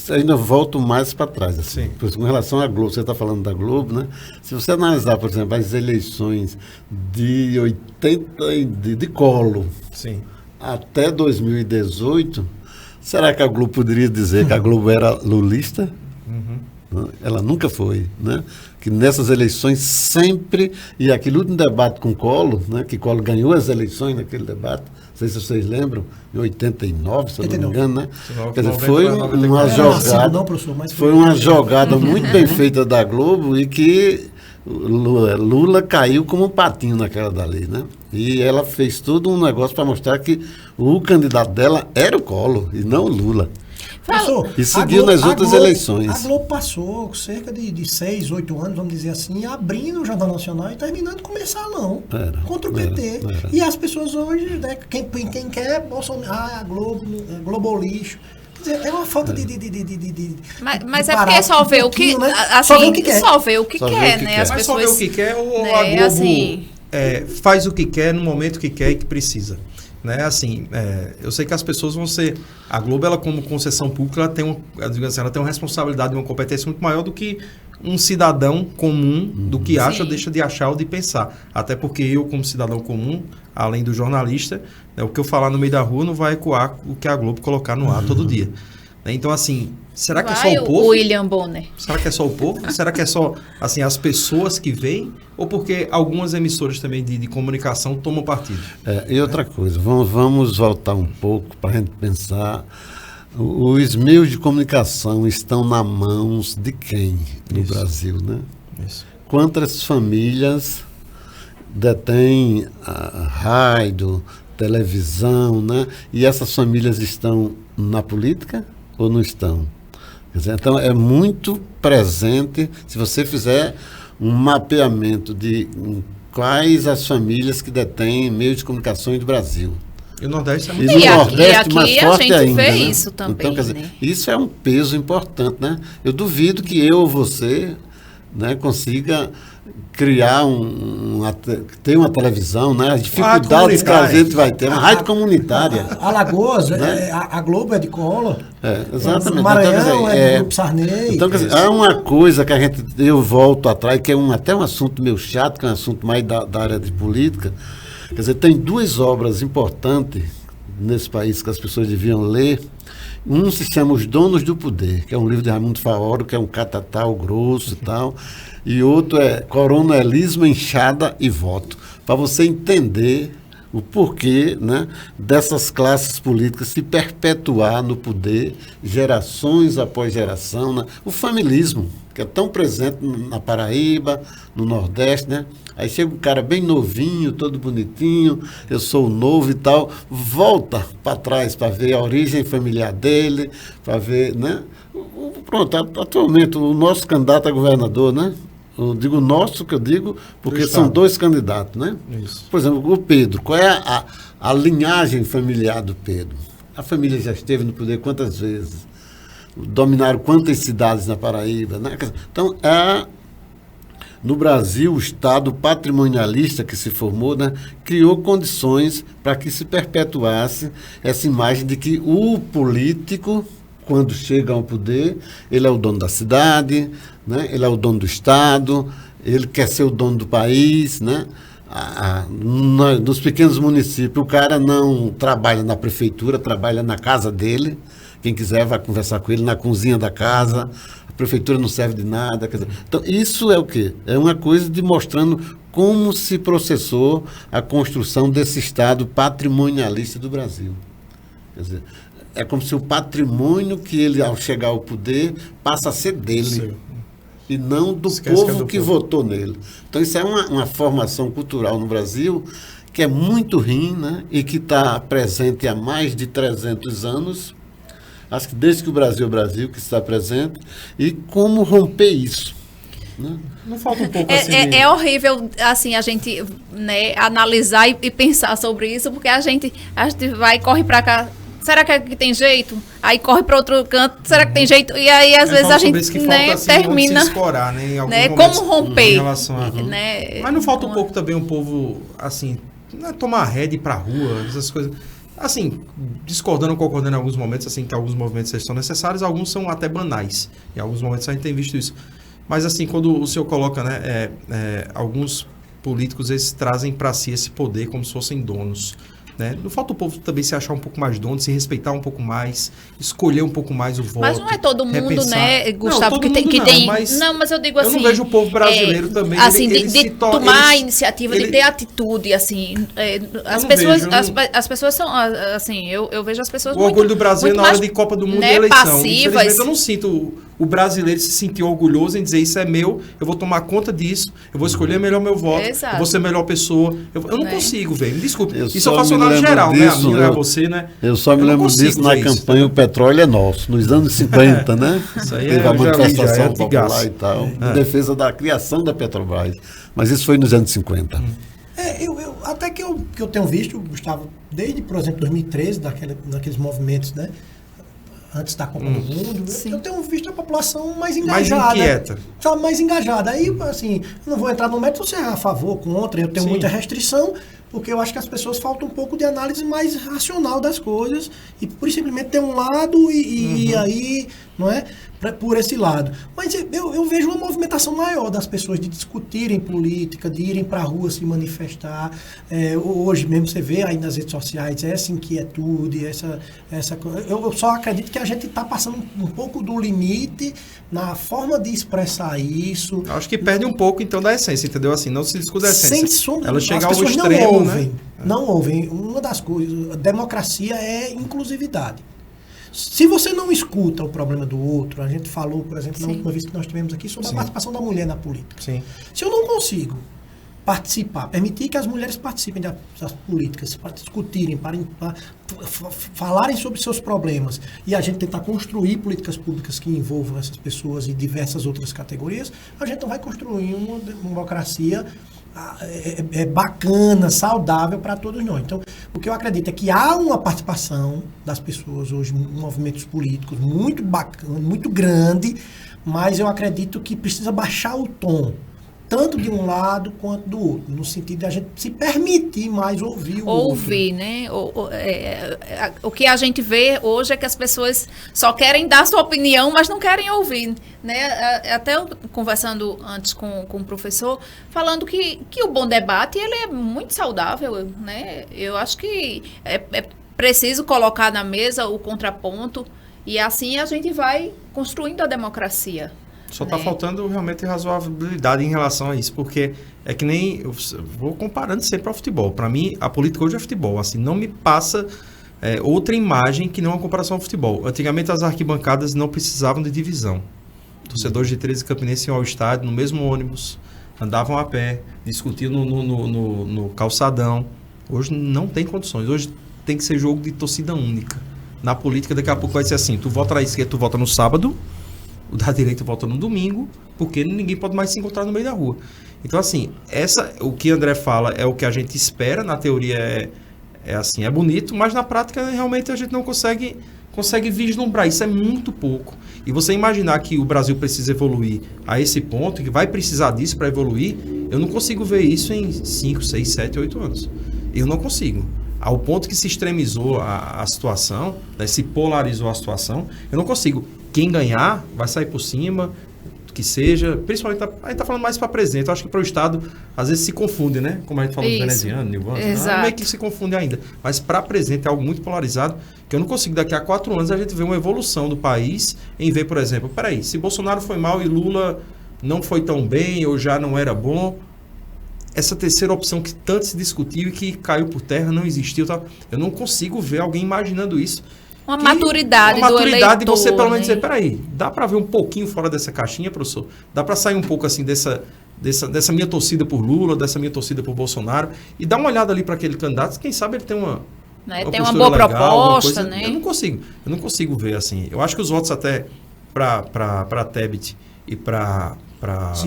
ainda volto mais para trás, assim, com relação à Globo, você está falando da Globo, né? Se você analisar, por exemplo, as eleições de 80, de Collor, até 2018, será que a Globo poderia dizer que a Globo era lulista? Ela nunca foi, né? Que nessas eleições sempre, e aquele último debate com Collor, né? Que Collor ganhou as eleições naquele debate, não sei se vocês lembram, em 89, se eu não me engano, né? Quer dizer, foi uma jogada, foi uma jogada muito bem feita da Globo e que Lula caiu como um patinho naquela dali, né? E ela fez todo um negócio para mostrar que o candidato dela era o Collor e não o Lula. E seguiu nas outras eleições. A Globo passou cerca de 6, 8 anos, vamos dizer assim, abrindo o Jornal Nacional e terminando com o Mensalão contra o PT. E as pessoas hoje, né, quem quer Bolsonaro, a Globo, Globo lixo. Quer dizer, é uma falta de mas é porque só vê o que, né? Assim, só vê o que quer, né? As mas pessoas, só vê o que quer ou a Globo assim, faz o que quer no momento que quer e que precisa. né? Assim, eu sei que as pessoas vão ser... A Globo, ela como concessão pública, ela tem uma responsabilidade, uma competência muito maior do que um cidadão comum, do que acha ou deixa de achar ou de pensar. Até porque eu, como cidadão comum, além do jornalista, o que eu falar no meio da rua não vai ecoar o que a Globo colocar no ar todo dia. Então, assim, será que é só o povo? William Bonner. Será que é só o povo? Será que é só, assim, as pessoas que veem? Ou porque algumas emissoras também de comunicação tomam partido? E outra coisa, vamos voltar um pouco para a gente pensar. Os meios de comunicação estão nas mãos de quem no Brasil, né? Isso. Quantas famílias detêm rádio, televisão, né? E essas famílias estão na política ou não estão? Quer dizer, então, é muito presente, se você fizer um mapeamento de quais as famílias que detêm meios de comunicação do Brasil. E o Nordeste é muito E no Nordeste, aqui mais a forte gente ainda, vê né? isso também, Então, quer dizer, né? isso é um peso importante, né? Eu duvido que eu ou você, né, consiga criar ter uma televisão, né? As dificuldades que a gente vai ter, uma rádio comunitária. Alagoas, a Globo é de Collor. Exatamente. O Maranhão então, quer dizer, é do Grupo Sarney. Então, quer dizer, há uma coisa que eu volto atrás, que é até um assunto meio chato, que é um assunto mais da área de política. Quer dizer, tem duas obras importantes nesse país que as pessoas deviam ler. Um se chama Os Donos do Poder, que é um livro de Raimundo Faoro, que é um catatal grosso e tal. E outro é Coronelismo, Enxada e Voto, para você entender o porquê, né, dessas classes políticas se perpetuar no poder, gerações após geração, né? O familismo, que é tão presente na Paraíba, no Nordeste, né? Aí chega um cara bem novinho, todo bonitinho, eu sou novo e tal, volta para trás para ver a origem familiar dele, para ver, né? Pronto, atualmente o nosso candidato a governador, né? Eu digo nosso, que eu digo, porque são dois candidatos, né? Isso. Por exemplo, o Pedro, qual é a linhagem familiar do Pedro? A família já esteve no poder quantas vezes? Dominaram quantas cidades na Paraíba, né? Então, no Brasil, o Estado patrimonialista que se formou, né, criou condições para que se perpetuasse essa imagem de que o político, quando chega ao poder, ele é o dono da cidade, né, ele é o dono do Estado, ele quer ser o dono do país, né? Nos pequenos municípios, o cara não trabalha na prefeitura, trabalha na casa dele. Quem quiser vai conversar com ele na cozinha da casa. A prefeitura não serve de nada. Quer dizer, então, isso é o quê? É uma coisa de mostrando como se processou a construção desse Estado patrimonialista do Brasil. Quer dizer, é como se o patrimônio que ele, ao chegar ao poder, passa a ser dele. Sim. E não do povo que votou nele. Então, isso é uma formação cultural no Brasil que é muito ruim, né? E que está presente há mais de 300 anos. Acho que desde que o Brasil é o Brasil, que está presente. E como romper isso, né? Não falta um pouco assim... É horrível, assim, a gente, né, analisar e pensar sobre isso, porque a gente vai e corre para cá. Será que aqui tem jeito? Aí corre para outro canto. Será que tem jeito? E aí, às vezes, a gente, né, falta, assim, termina... se escorar, né, em alguns né, momentos, como romper. em relação a... Né, Mas não falta um pouco também um povo, assim, né, tomar rede para rua, essas coisas... Assim, discordando ou concordando em alguns momentos, assim, que alguns movimentos são necessários, alguns são até banais. Em alguns momentos a gente tem visto isso. Mas, assim, quando o senhor coloca, né, alguns políticos, eles trazem para si esse poder como se fossem donos. Né? Não falta o povo também se achar um pouco mais dono, se respeitar um pouco mais, escolher um pouco mais o voto. Mas não é todo mundo, repensar. né, Gustavo, não, que tem. Mas não, mas eu digo assim. Eu não vejo o povo brasileiro também. Assim, de tomar a iniciativa, de ter atitude, assim. As pessoas são, assim, eu vejo as pessoas. O orgulho do Brasil na hora de Copa do Mundo e eleição. Passivas. Eu não sinto o brasileiro se sentir orgulhoso em dizer isso é meu, eu vou tomar conta disso, eu vou escolher melhor meu voto, eu vou ser melhor pessoa. Eu não consigo, velho. Me desculpe. Isso eu faço na geral, né? A mim, não é você, né? Eu só me lembro disso na campanha O Petróleo é Nosso, nos anos 50, né? Isso aí teve a manifestação popular e tal, em defesa da criação da Petrobras. Mas isso foi nos anos 50. Até que eu tenho visto, Gustavo, desde, por exemplo, 2013, naqueles movimentos, né? Antes da Copa do Mundo, eu tenho visto a população mais engajada. Mais inquieta. Mais engajada. Aí, assim, não vou entrar no mérito se é a favor, contra, eu tenho muita restrição, porque eu acho que as pessoas faltam um pouco de análise mais racional das coisas e por simplesmente ter um lado e aí, não é? Por esse lado. Mas eu vejo uma movimentação maior das pessoas de discutirem política, de irem para a rua se manifestar. Hoje mesmo você vê aí nas redes sociais essa inquietude, essa coisa. Eu só acredito que a gente está passando um pouco do limite na forma de expressar isso. Acho que perde um pouco, então, da essência, entendeu? Assim, não se discute a essência. Sem sombra, ela chega as ao pessoas extremo, não ouvem, né? Não ouvem. Uma das coisas, a democracia é inclusividade. Se você não escuta o problema do outro, a gente falou, por exemplo, na última vez que nós tivemos aqui, sobre a participação da mulher na política. Sim. Se eu não consigo participar, permitir que as mulheres participem das políticas, para discutirem, para falarem sobre seus problemas, e a gente tentar construir políticas públicas que envolvam essas pessoas e diversas outras categorias, a gente não vai construir uma democracia bacana, saudável para todos nós. Então, o que eu acredito é que há uma participação das pessoas hoje, movimentos políticos muito bacana, muito grande, mas eu acredito que precisa baixar o tom, tanto de um lado quanto do outro, no sentido de a gente se permitir mais ouvir o outro. Ouvir, né? O que a gente vê hoje é que as pessoas só querem dar sua opinião, mas não querem ouvir, né? Até eu, conversando antes com o professor, falando que o bom debate, ele é muito saudável, né? Eu acho que é preciso colocar na mesa o contraponto e assim a gente vai construindo a democracia. Só está faltando realmente razoabilidade em relação a isso, porque é que nem, eu vou comparando sempre ao futebol. Para mim, a política hoje é futebol, assim, não me passa outra imagem que não a comparação ao futebol. Antigamente as arquibancadas não precisavam de divisão. Torcedores de 13 Campinense iam ao estádio, no mesmo ônibus, andavam a pé, discutiam no calçadão. Hoje não tem condições, hoje tem que ser jogo de torcida única. Na política, daqui a pouco vai ser assim, tu vota na esquerda, tu vota no sábado, o da direita volta no domingo, porque ninguém pode mais se encontrar no meio da rua. Então, assim, o que André fala é o que a gente espera, na teoria assim, é bonito, mas na prática realmente a gente não consegue vislumbrar, isso é muito pouco. E você imaginar que o Brasil precisa evoluir a esse ponto, que vai precisar disso para evoluir, eu não consigo ver isso em 5, 6, 7, 8 anos. Eu não consigo. Ao ponto que se extremizou a situação, né, se polarizou a situação, eu não consigo. Quem ganhar vai sair por cima, que seja, principalmente, a gente está falando mais para presidente, eu acho que para o Estado, às vezes se confunde, né? Como a gente falou do veneziano, Nilvan, meio que se confunde ainda. Mas para presidente é algo muito polarizado, que eu não consigo, daqui a 4 anos, a gente ver uma evolução do país em ver, por exemplo, peraí, se Bolsonaro foi mal e Lula não foi tão bem, ou já não era bom, essa terceira opção que tanto se discutiu e que caiu por terra, não existiu, tá? Eu não consigo ver alguém imaginando isso. Uma maturidade do eleitor, de você pelo menos né? dizer, peraí, dá para ver um pouquinho fora dessa caixinha, professor? Dá para sair um pouco assim dessa minha torcida por Lula, dessa minha torcida por Bolsonaro e dar uma olhada ali para aquele candidato, quem sabe ele tem uma tem uma boa legal, proposta, né? Eu não consigo ver assim. Eu acho que os votos até para Tebet e para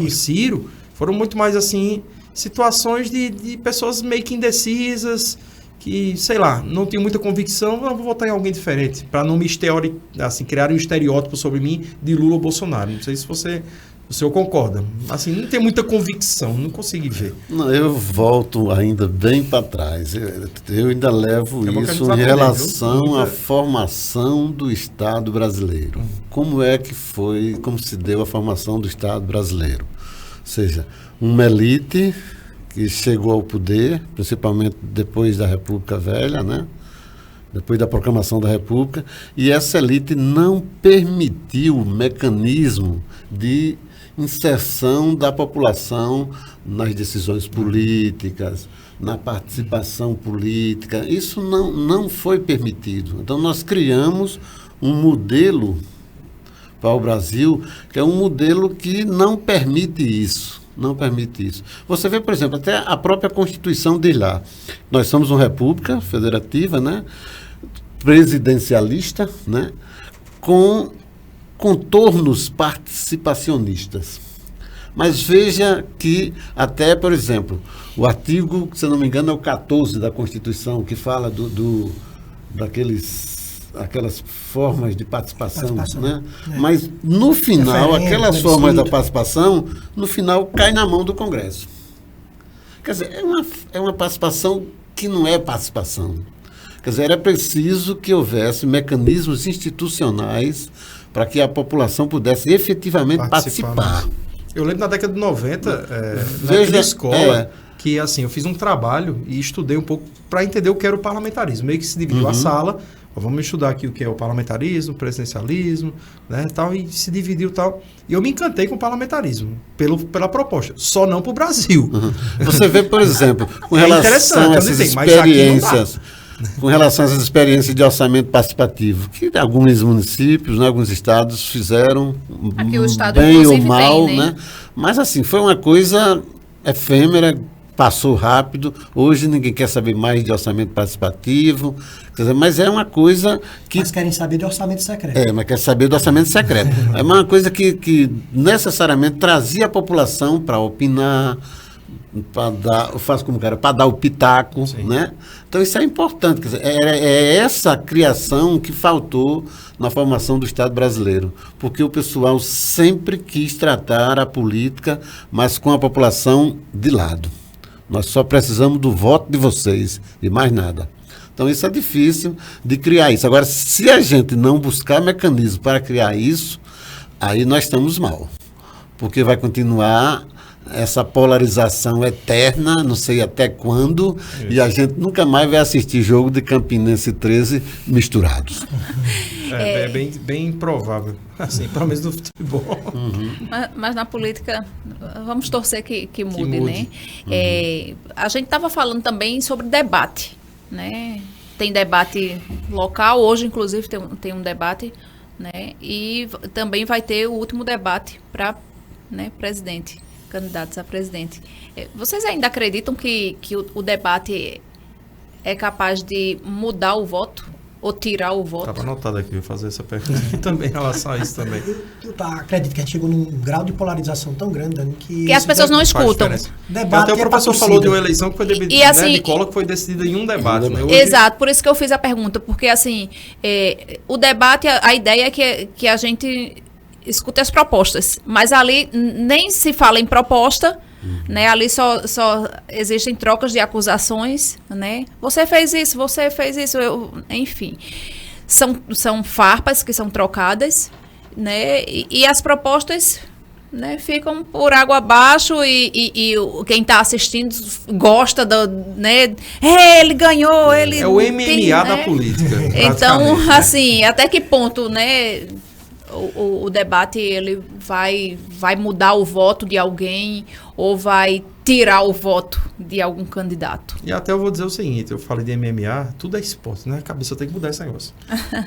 Ciro foram muito mais assim, situações de pessoas meio que indecisas, que, sei lá, não tenho muita convicção, eu vou votar em alguém diferente, para não me criar um estereótipo sobre mim de Lula ou Bolsonaro. Não sei se o senhor concorda. Assim, não tem muita convicção, não consegui ver. Não, eu volto ainda bem para trás. Eu ainda levo isso em relação à formação do Estado brasileiro. Como é que foi, como se deu a formação do Estado brasileiro? Ou seja, uma elite que chegou ao poder, principalmente depois da República Velha, né? Depois da proclamação da República, e essa elite não permitiu o mecanismo de inserção da população nas decisões políticas, na participação política. Isso não foi permitido. Então, nós criamos um modelo para o Brasil, que é um modelo que não permite isso. Não permite isso. Você vê, por exemplo, até a própria Constituição diz lá. Nós somos uma república federativa, né? Presidencialista, né? Com contornos participacionistas. Mas veja que até, por exemplo, o artigo, se não me engano, é o 14 da Constituição, que fala aquelas formas de participação, né? Mas no final, aquelas formas da participação, no final cai na mão do Congresso. Quer dizer, é uma participação que não é participação. Quer dizer, era preciso que houvesse mecanismos institucionais para que a população pudesse efetivamente participar. Eu lembro na década de 90, Veja, na escola, que assim, eu fiz um trabalho e estudei um pouco para entender o que era o parlamentarismo. Meio que se dividiu a sala, vamos estudar aqui o que é o parlamentarismo, o presidencialismo, né, tal, e se dividiu tal. E eu me encantei com o parlamentarismo, pela proposta, só não para o Brasil. Você vê, por exemplo, com relação a essas experiências... Com relação a essas experiências de orçamento participativo, que alguns municípios, né, alguns estados fizeram aqui o estado, bem ou mal, né? Mas assim, foi uma coisa efêmera, passou rápido. Hoje ninguém quer saber mais de orçamento participativo, quer dizer, mas é uma coisa que... Mas querem saber de orçamento secreto. Mas quer saber do orçamento secreto. É uma coisa que necessariamente trazia a população para opinar, para dar o pitaco, né? Então isso é importante, quer dizer, é essa criação que faltou na formação do Estado brasileiro, porque o pessoal sempre quis tratar a política, mas com a população de lado. Nós só precisamos do voto de vocês e mais nada. Então isso é difícil de criar isso. Agora, se a gente não buscar mecanismos para criar isso, aí nós estamos mal, porque vai continuar essa polarização eterna, não sei até quando, e a gente nunca mais vai assistir jogo de Campinense 13 misturados. É bem improvável, assim, pelo menos no futebol. Mas na política, vamos torcer que mude, né? A gente estava falando também sobre debate, né? Tem debate local, hoje inclusive tem um debate, né? E também vai ter o último debate para, né, presidente. Candidatos a presidente. Vocês ainda acreditam que o debate é capaz de mudar o voto? Ou tirar o voto? Estava anotado aqui, vou fazer essa pergunta aqui também em relação a isso também. Eu acredito que a gente chegou num grau de polarização tão grande, Dani, que as pessoas não escutam. Debate até o professor falou de uma eleição que foi assim, que foi decidida em um debate. Né? Hoje... Exato, por isso que eu fiz a pergunta, porque assim, o debate, a ideia é que a gente escute as propostas, mas ali nem se fala em proposta, né? Ali só existem trocas de acusações, né? Você fez isso, enfim. São farpas que são trocadas, né? E as propostas, né, ficam por água abaixo e quem está assistindo gosta né? Ele ganhou, ele... É o MMA da política. Então, assim, até que ponto, né... O debate ele vai mudar o voto de alguém ou vai tirar o voto de algum candidato. E até eu vou dizer o seguinte, eu falei de MMA, tudo é esporte, né? A cabeça tem que mudar esse negócio.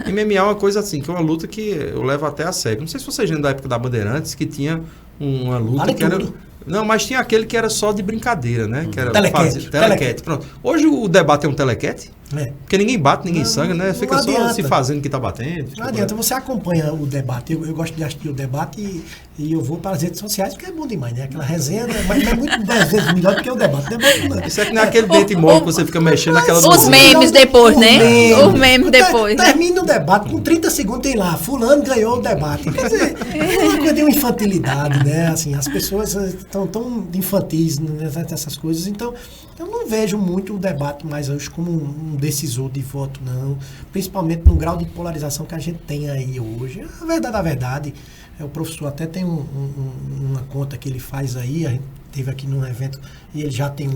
MMA é uma coisa assim, que é uma luta que eu levo até a sério. Não sei se vocês lembram da época da Bandeirantes, que tinha uma luta que era... Não, mas tinha aquele que era só de brincadeira, né? Que era telequete. Pronto. Hoje o debate é um telequete. Porque ninguém bate, ninguém sangra, né? Fica só se fazendo que tá batendo. Não adianta, você acompanha o debate. Eu gosto de assistir o debate e eu vou para as redes sociais, porque é bom demais, né? Aquela resenha, mas é muito 10 vezes melhor do que o debate. Isso é que não é aquele dente mole que você fica mexendo naquela... Os memes depois, né? Os memes depois. Termina o debate, com 30 segundos tem lá, fulano ganhou o debate. Quer dizer, é uma coisa de uma infantilidade, né? Assim, as pessoas estão tão infantis nessas coisas, então eu não vejo muito o debate mais hoje como um decisor de voto, não. Principalmente no grau de polarização que a gente tem aí hoje. A verdade, o professor até tem uma conta que ele faz aí, a gente teve aqui num evento, e ele já tem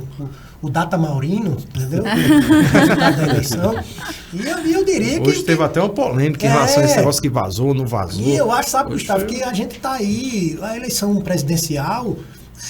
o Data Maurino, entendeu? O resultado da eleição. E eu diria que... Hoje teve até uma polêmica em relação a esse negócio que vazou, não vazou. E eu acho, sabe, Gustavo, que a gente está aí, a eleição presidencial,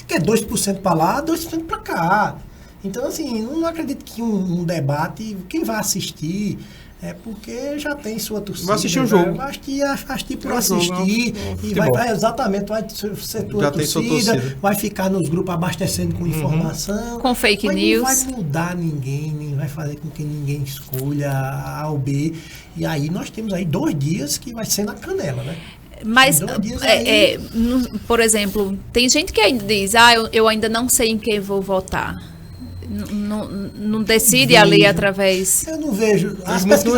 que é 2% para lá, 2% para cá. Então, assim, não acredito que um debate, quem vai assistir, é porque já tem sua torcida. Vai assistir um jogo. Vai assistir por assistir. E exatamente, vai ser tua torcida, vai ficar nos grupos abastecendo com informação. Com fake news. Não vai mudar ninguém, nem vai fazer com que ninguém escolha A ou B. E aí nós temos aí 2 dias que vai ser na canela, né? Mas, por exemplo, tem gente que ainda diz, eu ainda não sei em quem vou votar. Não decide ali através... Eu não vejo.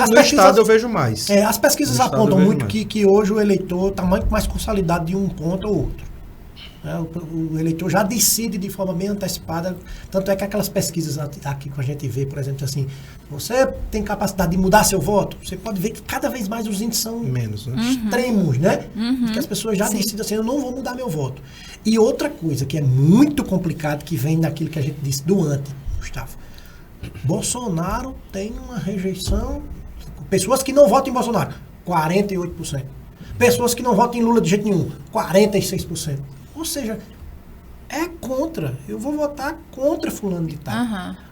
No Estado eu vejo mais. As pesquisas apontam muito que hoje o eleitor está muito mais consolidado de um ponto ou outro. Né? O eleitor já decide de forma bem antecipada. Tanto é que aquelas pesquisas aqui que a gente vê, por exemplo, assim, você tem capacidade de mudar seu voto, você pode ver que cada vez mais os índices são menos, né? extremos, né? Que as pessoas já decidem assim, eu não vou mudar meu voto. E outra coisa que é muito complicado, que vem daquilo que a gente disse do antes, Gustavo. Bolsonaro tem uma rejeição. Pessoas que não votam em Bolsonaro, 48%. Pessoas que não votam em Lula de jeito nenhum, 46%. Ou seja, é contra. Eu vou votar contra fulano de tal.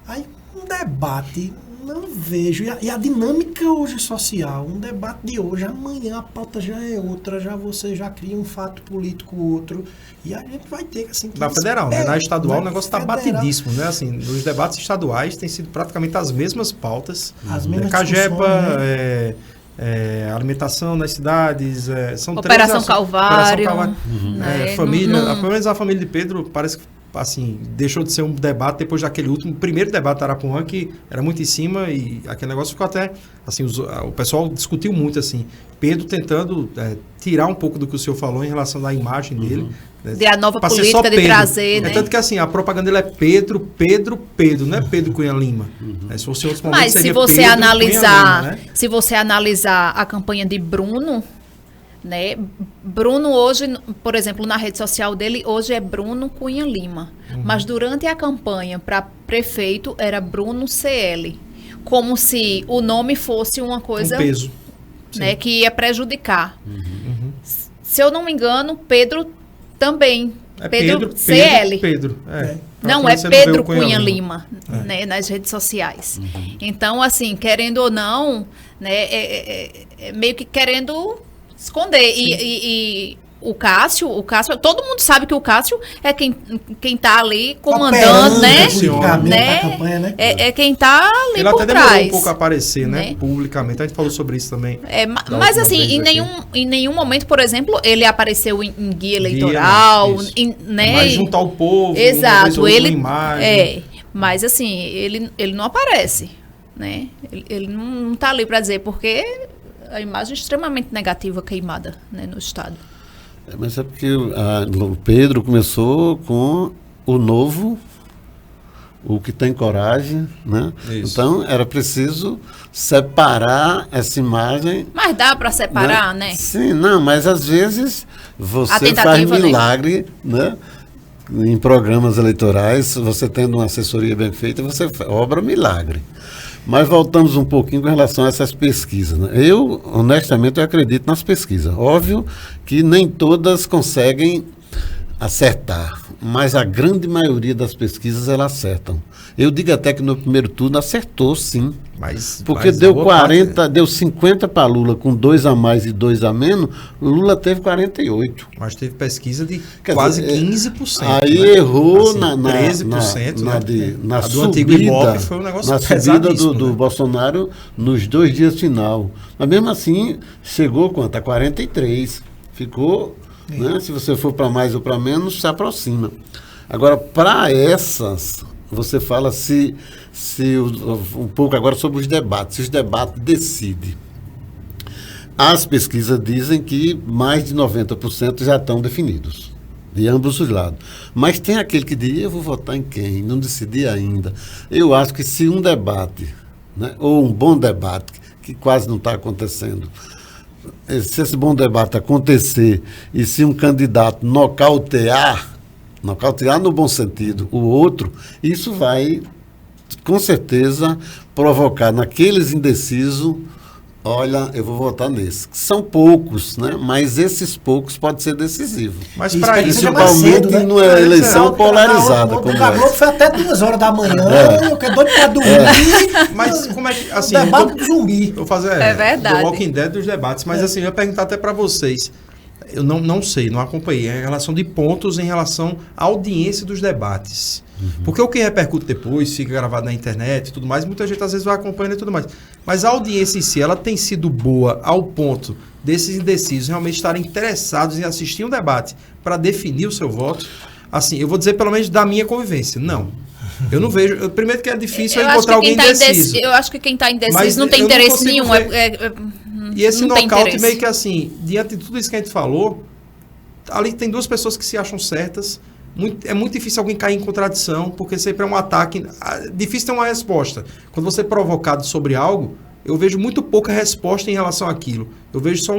Aí, um debate, não vejo. E a dinâmica hoje social, um debate de hoje, amanhã a pauta já é outra, já você já cria um fato político outro. E a gente vai ter assim, que na federal, né? Na estadual o negócio está federal. batidíssimo, né? Assim, nos debates estaduais tem sido praticamente as mesmas pautas. As mesmas Cagepa, né? Alimentação nas cidades, são Operação três Calvário, né? Família, pelo menos a família de Pedro parece que assim, deixou de ser um debate depois daquele primeiro debate da Arapuã, que era muito em cima e aquele negócio ficou até, assim, o pessoal discutiu muito, assim, Pedro tentando tirar um pouco do que o senhor falou em relação à imagem dele. Né, de a nova política de trazer, né? Tanto que, assim, a propaganda dele é Pedro, não é Pedro Cunha Lima. Se fosse outros momentos, mas seria se você Pedro analisar, Cunha Lima, né? se você analisar a campanha de Bruno, né? Bruno hoje, por exemplo, na rede social dele, hoje é Bruno Cunha Lima. Mas durante a campanha para prefeito era Bruno CL. Como se o nome fosse uma coisa, um peso, né, que ia prejudicar. Se eu não me engano, Pedro também. Pedro CL. Não, é Pedro Cunha Lima, né, nas redes sociais. Então, assim, querendo ou não, né, meio que querendo esconder. E o Cássio, todo mundo sabe que o Cássio é quem tá ali comandando, né? Campanha, né? É quem tá ali ele por até trás. demorou um pouco a aparecer, né? Publicamente. A gente falou sobre isso também. Mas assim, em nenhum momento, por exemplo, ele apareceu em guia eleitoral, né? Mas juntar o povo, exato, ele imagem. Mas assim, ele não aparece, né? Ele não tá ali para dizer, porque a imagem é extremamente negativa queimada, né, no estado. Mas é porque o Pedro começou com o novo, o que tem coragem, né? Isso. Então era preciso separar essa imagem. Mas dá para separar, né? Sim, não, mas às vezes você faz milagre, né? Em programas eleitorais, você tendo uma assessoria bem feita, você obra milagre. Mas voltamos um pouquinho com relação a essas pesquisas. Né? Eu, honestamente, eu acredito nas pesquisas. Óbvio que nem todas conseguem acertar, mas a grande maioria das pesquisas, elas acertam. Eu digo até que no primeiro turno acertou, sim. Porque deu 40, deu 50 para Lula, com 2 a mais e 2 a menos, Lula teve 48. Mas teve pesquisa de quase 15%. Aí né? errou assim, na 13%. Na do antigo Ibope foi um negócio subida do Bolsonaro nos 2 dias final. Mas mesmo assim, chegou quanto? A 43. Ficou, né? Se você for para mais ou para menos, se aproxima. Agora, para essas, você fala um pouco agora sobre os debates. Se os debates decidem. As pesquisas dizem que mais de 90% já estão definidos, de ambos os lados. Mas tem aquele que diz, eu vou votar em quem? Não decidi ainda. Eu acho que se um debate, né, ou um bom debate, que quase não está acontecendo, se esse bom debate acontecer e se um candidato nocautear no bom sentido o outro, isso vai, com certeza, provocar naqueles indecisos, olha, eu vou votar nesse. São poucos, né? Mas esses poucos podem ser decisivos. Mas para isso, principalmente, né? Não é eleição polarizada. O Globo foi até 2 horas da manhã, eu quero doido para dormir. Mas como é que, assim, debate do zumbi. Vou fazer verdade. The Walking Dead dos debates, mas assim, eu ia perguntar até para vocês. Eu não sei, não acompanhei a relação de pontos em relação à audiência dos debates. Porque o que repercute depois, fica gravado na internet e tudo mais, muita gente às vezes vai acompanhando e tudo mais. Mas a audiência em si, ela tem sido boa ao ponto desses indecisos realmente estarem interessados em assistir um debate para definir o seu voto? Assim, eu vou dizer pelo menos da minha convivência. Não. Eu não vejo. Primeiro que é difícil encontrar alguém indeciso. Eu acho que quem está indeciso não tem interesse nenhum. E esse nocaute meio que assim, diante de tudo isso que a gente falou, ali tem duas pessoas que se acham certas. É muito difícil alguém cair em contradição, porque sempre é um ataque. Difícil ter uma resposta. Quando você é provocado sobre algo, eu vejo muito pouca resposta em relação àquilo. Eu vejo só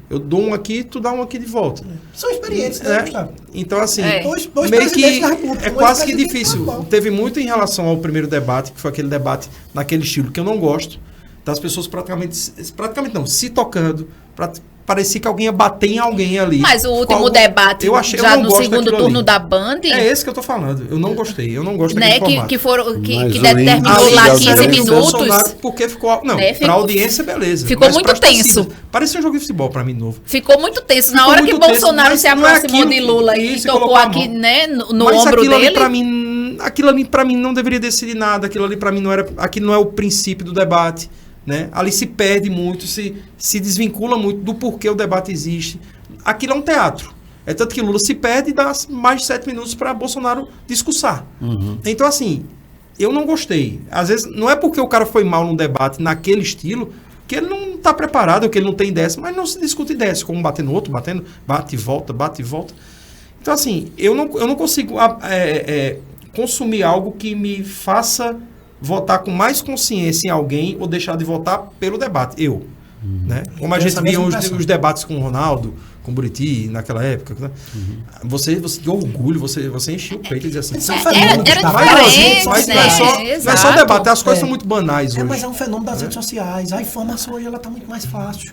eu dou um aqui, tu dá um aqui de volta. São experientes, né, Gustavo? Então, assim, Dois meio que da República, é quase que difícil. Teve muito em relação ao primeiro debate, que foi aquele debate naquele estilo que eu não gosto, das pessoas praticamente não, se tocando, parecia que alguém ia bater em alguém ali. Mas o último debate, já no segundo turno da Band... É esse que eu tô falando. Eu não gostei. Eu não gosto daquele formato. Que determinou lá 15 minutos. Porque ficou... Não, pra audiência, beleza. Ficou muito tenso. Parecia um jogo de futebol pra mim novo. Ficou muito tenso. Na hora que Bolsonaro se aproximou de Lula e tocou aqui, né, no ombro dele... Aquilo ali pra mim não deveria decidir nada. Aquilo ali pra mim não era... Aquilo não é o princípio do debate. Né? Ali se perde muito, se desvincula muito do porquê o debate existe. Aquilo é um teatro. É tanto que Lula se perde e dá mais de 7 minutos para Bolsonaro discursar. Então, assim, eu não gostei. Às vezes, não é porque o cara foi mal num debate naquele estilo que ele não está preparado, que ele não tem ideias, mas não se discute ideias, como bater no outro, bate e volta. Então, assim, eu não consigo consumir algo que me faça votar com mais consciência em alguém ou deixar de votar pelo debate. Né? Como a gente via os debates com o Ronaldo, com o Buriti, naquela época. Né? Você tinha orgulho, você enchia o peito e dizia assim... Era diferente, mas não é só debate, as coisas são muito banais hoje. Mas é um fenômeno das redes sociais. A informação hoje está muito mais fácil.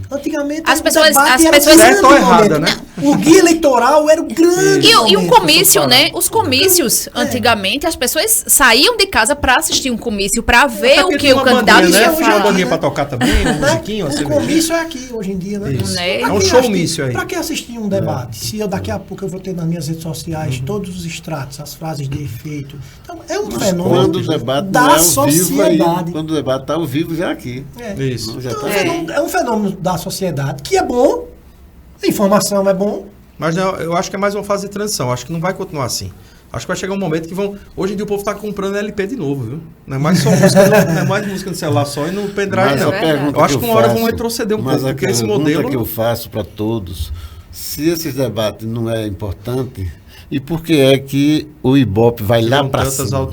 Antigamente as pessoas certo ou errada, né? O guia eleitoral era o grande e o comício, né? Os comícios, antigamente, as pessoas saíam de casa para assistir um comício, para ver o que o candidato ia falar. Tinha uma bandinha para tocar também, um musiquinho, o comício é aqui, hoje em dia, né? É um showmício aí. Para que assistir um debate? Se daqui a pouco eu vou ter nas minhas redes sociais todos os extratos, as frases de efeito. Então, é um fenômeno da sociedade. Quando o debate está ao vivo, já aqui. Isso. É um fenômeno da sociedade, que é bom, a informação é bom. Mas não, eu acho que é mais uma fase de transição, acho que não vai continuar assim. Acho que vai chegar um momento que vão... Hoje em dia o povo está comprando LP de novo, viu? Não é mais só música, não é mais música no celular só e no pendrive, não. Eu acho que uma hora vão retroceder um pouco, porque esse modelo... Mas a pergunta que eu faço para todos, se esse debate não é importante, e por que é que o Ibope vai lá para cima?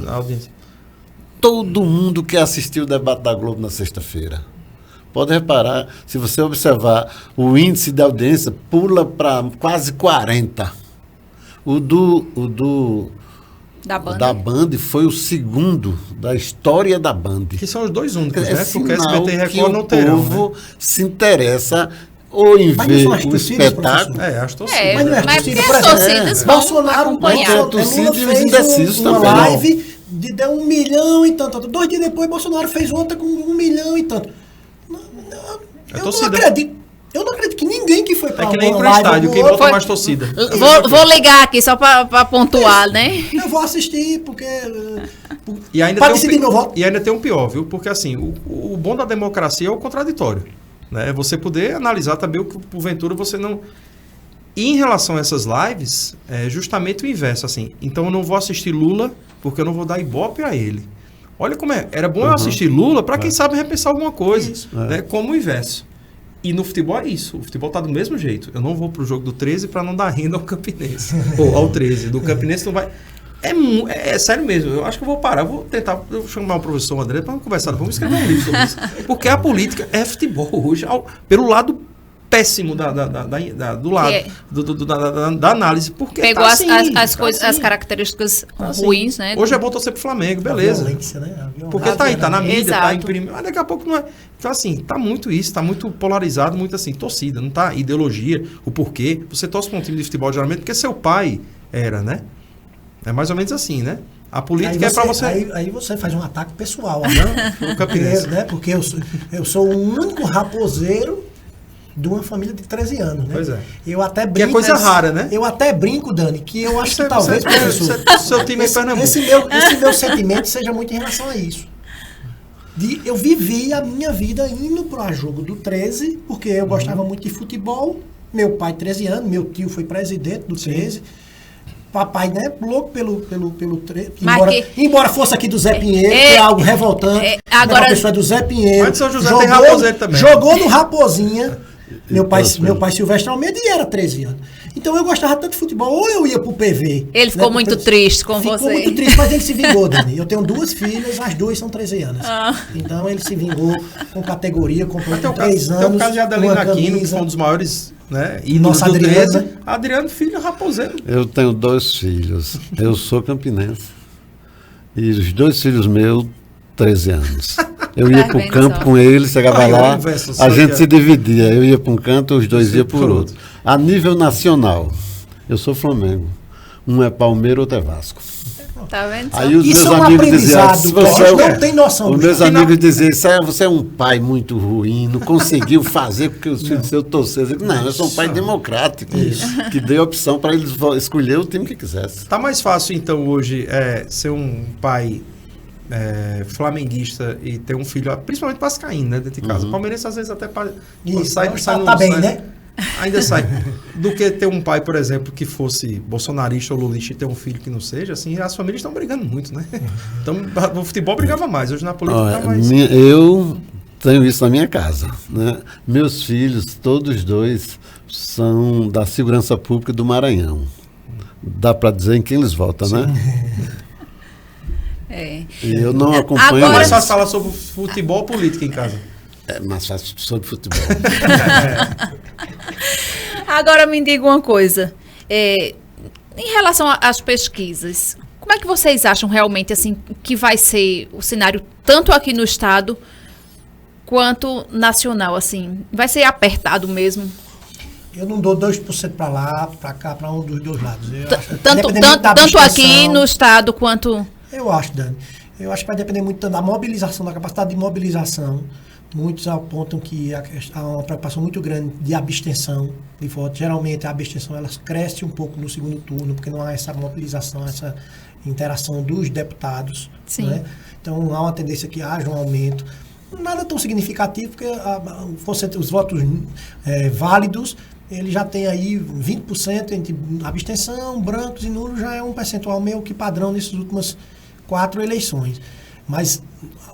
Todo mundo quer assistir o debate da Globo na sexta-feira. Pode reparar, se você observar, o índice de audiência pula para quase 40. O da Band foi o segundo da história da Band. Que são os dois únicos, né? Porque SBT e Record não terão. O povo se interessa ou em ver o espetáculo. As torcidas. Mas porque as torcidas vão acompanhar. A torcida e os indecisos também. Uma live deu 1 milhão e tanto. 2 dias depois, Bolsonaro fez outra com 1 milhão e tanto. Eu não acredito que ninguém que foi para que nem pro estádio, quem bota mais torcida. Vou ligar aqui só para pontuar, né? Eu vou assistir, porque... E ainda tem um pior, viu? Porque assim, o bom da democracia é o contraditório. Né? Você poder analisar também o que, porventura, você não... E em relação a essas lives, é justamente o inverso, assim. Então eu não vou assistir Lula, porque eu não vou dar ibope a ele. Olha como é. Era bom eu assistir Lula para quem sabe repensar alguma coisa. Né? Como o inverso. E no futebol é isso. O futebol tá do mesmo jeito. Eu não vou pro jogo do 13 para não dar renda ao Campinense. Ou ao 13. Do Campinense não vai... É sério mesmo. Eu acho que eu vou parar. Eu vou tentar chamar o professor André para conversar. Vamos escrever um livro sobre isso. Porque a política é futebol hoje. Pelo lado péssimo do lado da análise. Porque pegou tá assim, as coisas, as características ruins, né? Hoje é bom torcer pro Flamengo, beleza. Violência, né? Porque tá na mídia, Exato. tá imprimindo. Mas daqui a pouco não é. Então, assim, tá muito isso, tá muito polarizado, muito assim, torcida, não tá ideologia, o porquê. Você torce pra um time de futebol geralmente porque seu pai era, né? É mais ou menos assim, né? A política é para você... Aí você faz um ataque pessoal, né? O Campinense. Né? Porque eu sou o único raposeiro de uma família de 13 anos, né? Pois é. Eu até brinco... Que é coisa rara, né? Eu até brinco, Dani, que eu acho que talvez... Seu time é Pernambuco. Esse meu sentimento seja muito em relação a isso. Eu vivi a minha vida indo para o jogo do 13, porque eu gostava muito de futebol. Meu pai, 13 anos, meu tio foi presidente do 13. Papai, né, louco pelo 13. Embora fosse aqui do Zé Pinheiro, que é algo revoltante. Agora, a pessoa do Zé Pinheiro. Mas São José tem Raposeiro também. Jogou no Raposinha. Meu pai Silvestre Almeida e era 13 anos. Então eu gostava tanto de futebol, ou eu ia pro PV. Ele ficou muito triste com você. Ficou muito triste, mas ele se vingou, Dani. Eu tenho 2 filhas, as 2 são 13 anos. Então ele se vingou com categoria, comprou com 3 anos. Tem o caso de Adelino Aquino, que foi um dos maiores, né, ídolos do 13. Adriano, filho raposeiro. Eu tenho 2 filhos. Eu sou campinense. E os 2 filhos meus, 13 anos. Eu ia pro campo com eles, chegava lá, a gente se dividia. Eu ia para um canto, os 2 iam por outro. A nível nacional, eu sou Flamengo. Um é Palmeiras, outro é Vasco. Tá vendo? Aí os Isso meus é um amigos diziam, aprendizado, não tem noção. Os meus amigos diziam, você é um pai muito ruim, não conseguiu fazer porque os filhos seus torceram. Não, eu sou um pai democrático, que deu opção para eles escolher o time que quisesse. Tá mais fácil, então, hoje, ser um pai flamenguista e ter um filho, principalmente vascaíno, né, dentro de casa. Palmeirense, às vezes, até sai bem, né? Ainda sai. Do que ter um pai, por exemplo, que fosse bolsonarista ou lulista e ter um filho que não seja, assim, as famílias estão brigando muito, né? Então, o futebol brigava mais, hoje na política tá mais... Eu tenho isso na minha casa, né? Meus filhos, todos 2, são da Segurança Pública do Maranhão. Dá para dizer em quem eles votam, né? E eu não acompanho... Agora... É mais fácil falar sobre futebol ou política em casa? É mais fácil sobre futebol. Agora me diga uma coisa. Em relação às pesquisas, como é que vocês acham realmente assim, que vai ser o cenário tanto aqui no estado quanto nacional? Assim, vai ser apertado mesmo? Eu não dou 2% para lá, para cá, para um dos 2 lados. Tanto aqui no estado quanto... Eu acho, Dani. Eu acho que vai depender muito da mobilização, da capacidade de mobilização. Muitos apontam que há uma preocupação muito grande de abstenção de voto. Geralmente a abstenção ela cresce um pouco no segundo turno, porque não há essa mobilização, essa interação dos deputados. Sim. Né? Então há uma tendência que haja um aumento. Nada tão significativo, porque os votos válidos, ele já tem aí 20% entre abstenção, brancos e nulos, já é um percentual meio que padrão nessas últimas 4 eleições. Mas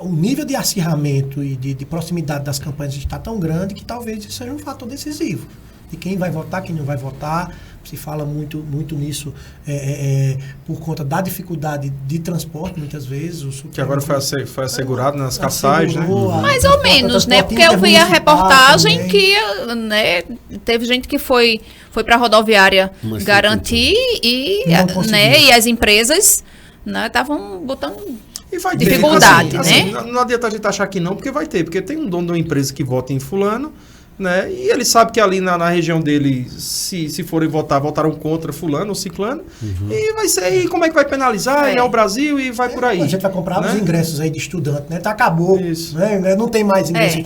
o nível de acirramento e de proximidade das campanhas está tão grande que talvez isso seja um fator decisivo. De quem vai votar, quem não vai votar. Se fala muito nisso por conta da dificuldade de transporte, muitas vezes. Que agora foi assegurado nas capitais, né? Mais ou menos, né? Porque eu vi a reportagem também. Que né, teve gente que foi para a rodoviária garantir e as empresas estavam botando... E vai dificuldade, ter, né? Não adianta a gente achar que não, porque vai ter. Porque tem um dono de uma empresa que vota em fulano, né? E ele sabe que ali na região dele, se forem votar, votaram contra fulano ou ciclano. E vai ser, e como é que vai penalizar? E é o Brasil e vai por aí. A gente vai comprar os ingressos aí de estudante, né? Acabou. Isso. Né? Não tem mais ingresso.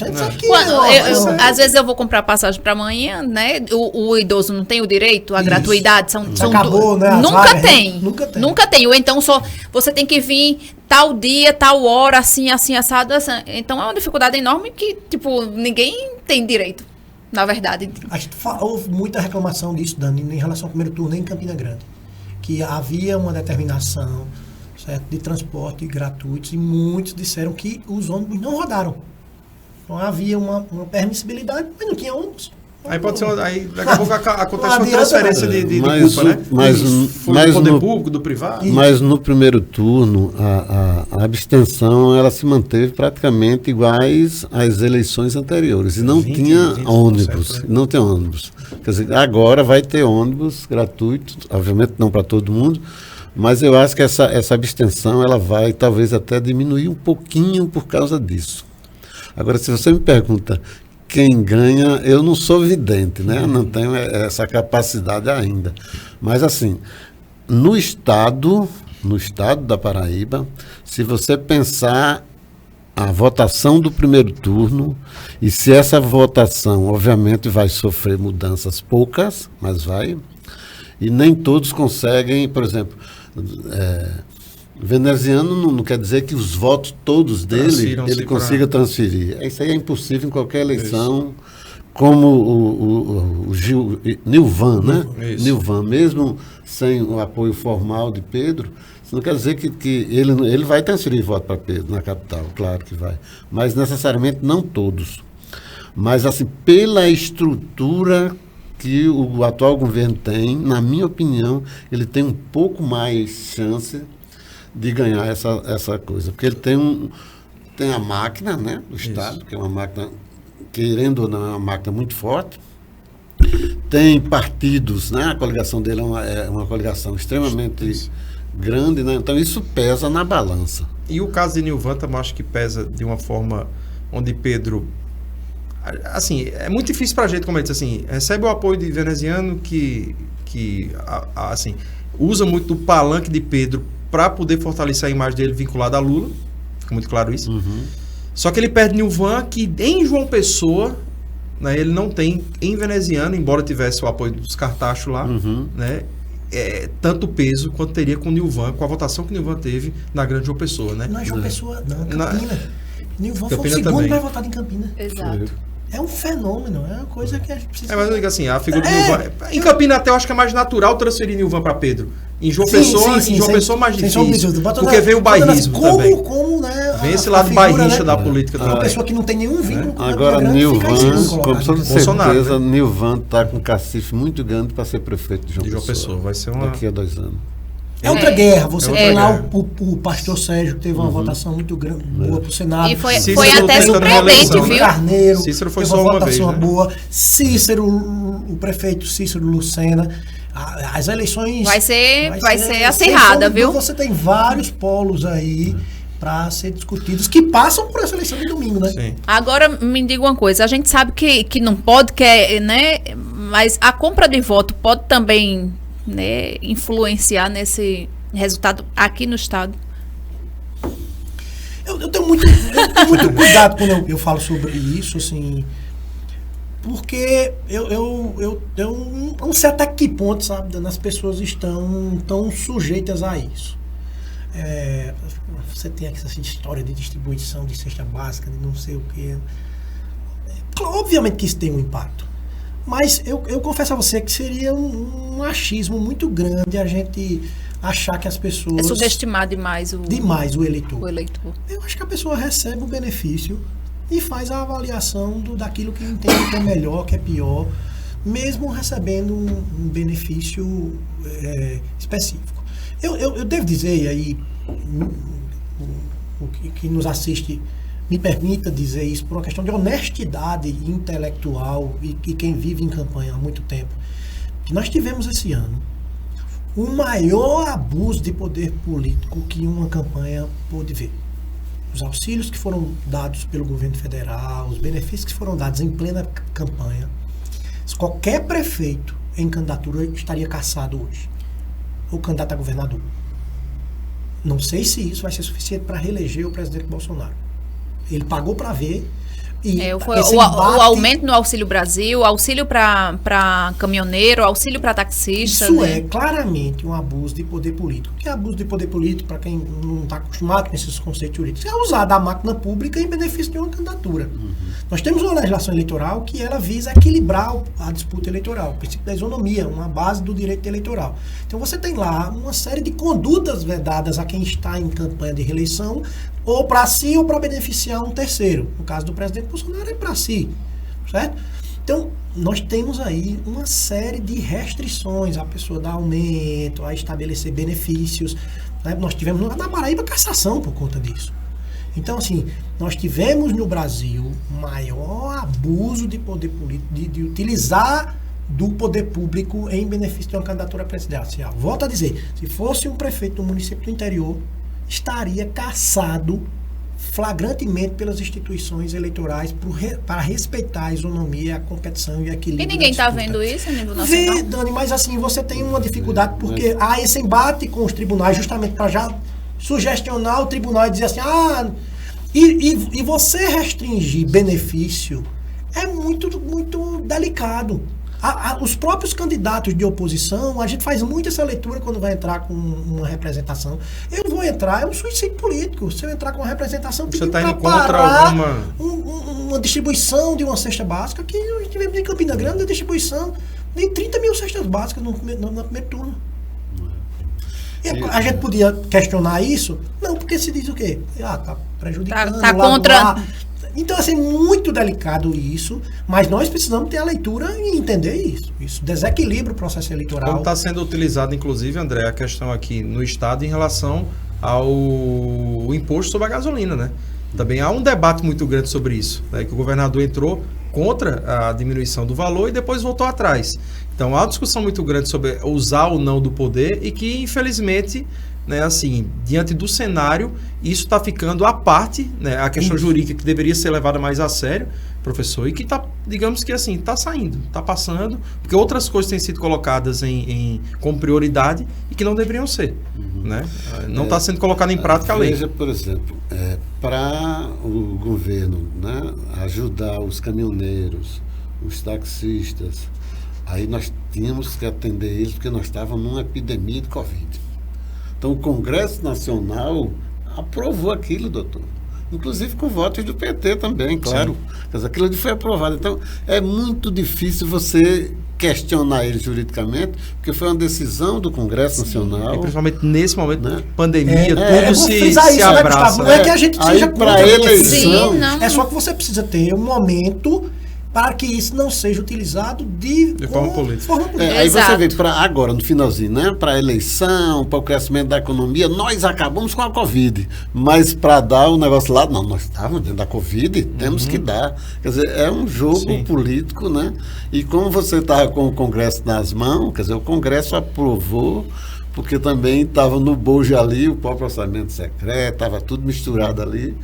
Às vezes eu vou comprar passagem para amanhã, né? O idoso não tem o direito à gratuidade. Acabou, né? Nunca tem. Ou então você tem que vir tal dia, tal hora, assim, assado. Assim. Então é uma dificuldade enorme que, tipo, ninguém tem direito, na verdade. Houve muita reclamação disso, Dani, em relação ao primeiro turno em Campina Grande. Que havia uma determinação, certo, de transporte gratuitos e muitos disseram que os ônibus não rodaram. Então havia uma permissibilidade, mas não tinha ônibus. Aí pode ser, aí daqui a pouco acontece uma transferência de culpa, né? Mas do poder público, do privado. Mas no primeiro turno, a abstenção, ela se manteve praticamente iguais às eleições anteriores. E não tinha ônibus. Não tem ônibus. Quer dizer, agora vai ter ônibus gratuito, obviamente não para todo mundo, mas eu acho que essa abstenção, ela vai talvez até diminuir um pouquinho por causa disso. Agora, se você me pergunta quem ganha, eu não sou vidente, né? Não tenho essa capacidade ainda. Mas, assim, no estado da Paraíba, se você pensar a votação do primeiro turno, e se essa votação, obviamente, vai sofrer mudanças poucas, mas vai, e nem todos conseguem, por exemplo... veneziano não quer dizer que os votos todos dele ele consiga transferir. Isso aí é impossível em qualquer eleição, como o Nilvan, né? Nilvan, mesmo sem o apoio formal de Pedro, isso não quer dizer que ele vai transferir voto para Pedro na capital, claro que vai, mas necessariamente não todos. Mas, assim, pela estrutura que o atual governo tem, na minha opinião, ele tem um pouco mais chance de ganhar essa coisa. Porque ele tem a máquina, né, do Estado, que é uma máquina, querendo ou não, é uma máquina muito forte. Tem partidos, né, a coligação dele é uma coligação extremamente grande, né, então isso pesa na balança. E o caso de Nilvan também acho que pesa de uma forma onde Pedro... Assim, é muito difícil pra gente, como ele disse, assim, recebe o apoio de veneziano que assim, usa muito do palanque de Pedro para poder fortalecer a imagem dele vinculada a Lula, fica muito claro isso. Só que ele perde Nilvan, que em João Pessoa, né, ele não tem, em veneziano, embora tivesse o apoio dos cartachos lá, né, tanto peso quanto teria com Nilvan, com a votação que Nilvan teve na Grande João Pessoa, né? Não é João Pessoa, não, Campina. Nilvan foi o Campina segundo também. mais votado em Campina. Exato. É um fenômeno, é uma coisa que a gente precisa... Mas eu digo assim, a figura de Nilvan... Em Campina até eu acho que é mais natural transferir Nilvan para Pedro. Em João Pessoa, em João Pessoa é mais difícil. Porque vem o bairrismo também. Como, né, vem esse lado bairrista, né, da política também. Uma pessoa que não tem nenhum vínculo com agora, Nilvan, com absoluta Bolsonaro, certeza, né? Nilvan está com um cacife muito grande para ser prefeito de João Pessoa. Pessoa. Vai ser uma... Daqui a 2 anos. É outra guerra. Você tem lá guerra. o pastor Sérgio, que teve uma votação muito grande, boa pro Senado. E foi Cícero até tentando surpreendente, reeleição, viu? né? Carneiro, Cícero foi teve só uma votação vez, né? boa. Cícero, o prefeito Cícero Lucena. As eleições... Vai ser acirrada, viu? Você tem vários polos aí para ser discutidos, que passam por essa eleição de domingo, né? Sim. Agora, me diga uma coisa. A gente sabe que não pode, né? Mas a compra de voto pode também, né, influenciar nesse resultado aqui no estado. Eu tenho muito cuidado quando eu falo sobre isso, assim, porque eu não sei até que ponto, sabe, as pessoas estão tão sujeitas a isso. Você tem essa história de distribuição de cesta básica, de não sei o quê. Obviamente que isso tem um impacto. Mas eu confesso a você que seria um achismo muito grande a gente achar que as pessoas... É subestimar demais o eleitor. O eleitor. Eu acho que a pessoa recebe o benefício e faz a avaliação daquilo que entende que é melhor, que é pior, mesmo recebendo um benefício específico. Eu devo dizer, e aí o que nos assiste me permita dizer isso por uma questão de honestidade intelectual e quem vive em campanha há muito tempo, que nós tivemos esse ano o maior abuso de poder político que uma campanha pôde ver. Os auxílios que foram dados pelo governo federal, os benefícios que foram dados em plena campanha. Qualquer prefeito em candidatura estaria cassado hoje, ou candidato a governador. Não sei se isso vai ser suficiente para reeleger o presidente Bolsonaro. Ele pagou para ver. E o aumento no Auxílio Brasil, auxílio para caminhoneiro, auxílio para taxista. Isso né? é claramente um abuso de poder político. Que é abuso de poder político, para quem não está acostumado com esses conceitos jurídicos, é usar da máquina pública em benefício de uma candidatura. Nós temos uma legislação eleitoral que ela visa equilibrar a disputa eleitoral, o princípio da isonomia, uma base do direito eleitoral. Então você tem lá uma série de condutas vedadas a quem está em campanha de reeleição, ou para si ou para beneficiar um terceiro. No caso do presidente Bolsonaro é para si, certo? Então, nós temos aí uma série de restrições, a pessoa dar aumento, a estabelecer benefícios, né? Nós tivemos na Paraíba cassação por conta disso. Então, assim, nós tivemos no Brasil o maior abuso de poder político, de utilizar do poder público em benefício de uma candidatura presidencial. Volto a dizer, se fosse um prefeito do município do interior, estaria cassado flagrantemente pelas instituições eleitorais para respeitar a isonomia, a competição e o equilíbrio. E ninguém está vendo isso a nível nacional? Vê, Dani, mas assim, você tem uma dificuldade porque há esse embate com os tribunais justamente para já sugestionar o tribunal e dizer assim, e você restringir benefício é muito, muito delicado. Os próprios candidatos de oposição, a gente faz muito essa leitura quando vai entrar com uma representação. Eu vou entrar, é um suicídio político. Se eu entrar com uma representação, pedindo para parar uma distribuição de uma cesta básica, que a gente tivemos em Campina Grande, a distribuição de 30 mil cestas básicas no primeiro turno. A gente podia questionar isso? Não, porque se diz o quê? Tá prejudicando. Tá contra... Então, assim, muito delicado isso, mas nós precisamos ter a leitura e entender isso. Isso desequilibra o processo eleitoral. Como está sendo utilizado, inclusive, André, a questão aqui no Estado em relação ao imposto sobre a gasolina, né? Também há um debate muito grande sobre isso, né? Que o governador entrou contra a diminuição do valor e depois voltou atrás. Então, há uma discussão muito grande sobre usar ou não do poder e que, infelizmente, né, assim, diante do cenário, isso está ficando à parte, né, a questão jurídica que deveria ser levada mais a sério, professor, e que está, digamos que assim, está saindo, está passando, porque outras coisas têm sido colocadas como prioridade e que não deveriam ser. Né? Não está sendo colocada em prática a lei. Veja, por exemplo, para o governo, né, ajudar os caminhoneiros, os taxistas, aí nós tínhamos que atender eles porque nós estávamos numa epidemia de Covid. Então, o Congresso Nacional aprovou aquilo, doutor. Inclusive com votos do PT também, claro. Mas aquilo ali foi aprovado. Então, é muito difícil você questionar ele juridicamente, porque foi uma decisão do Congresso Nacional. E principalmente nesse momento, né? Pandemia, tudo se isso, abraça. Não é que a gente seja para eleição. É só que você precisa ter um momento para que isso não seja utilizado de forma política. Aí você vê, agora, no finalzinho, né? Para a eleição, para o crescimento da economia, nós acabamos com a Covid. Mas para dar o negócio lá, não, nós estávamos dentro da Covid, temos que dar. Quer dizer, é um jogo político, né? E como você estava com o Congresso nas mãos, quer dizer, o Congresso aprovou, porque também estava no bojo ali, o próprio orçamento secreto, estava tudo misturado ali.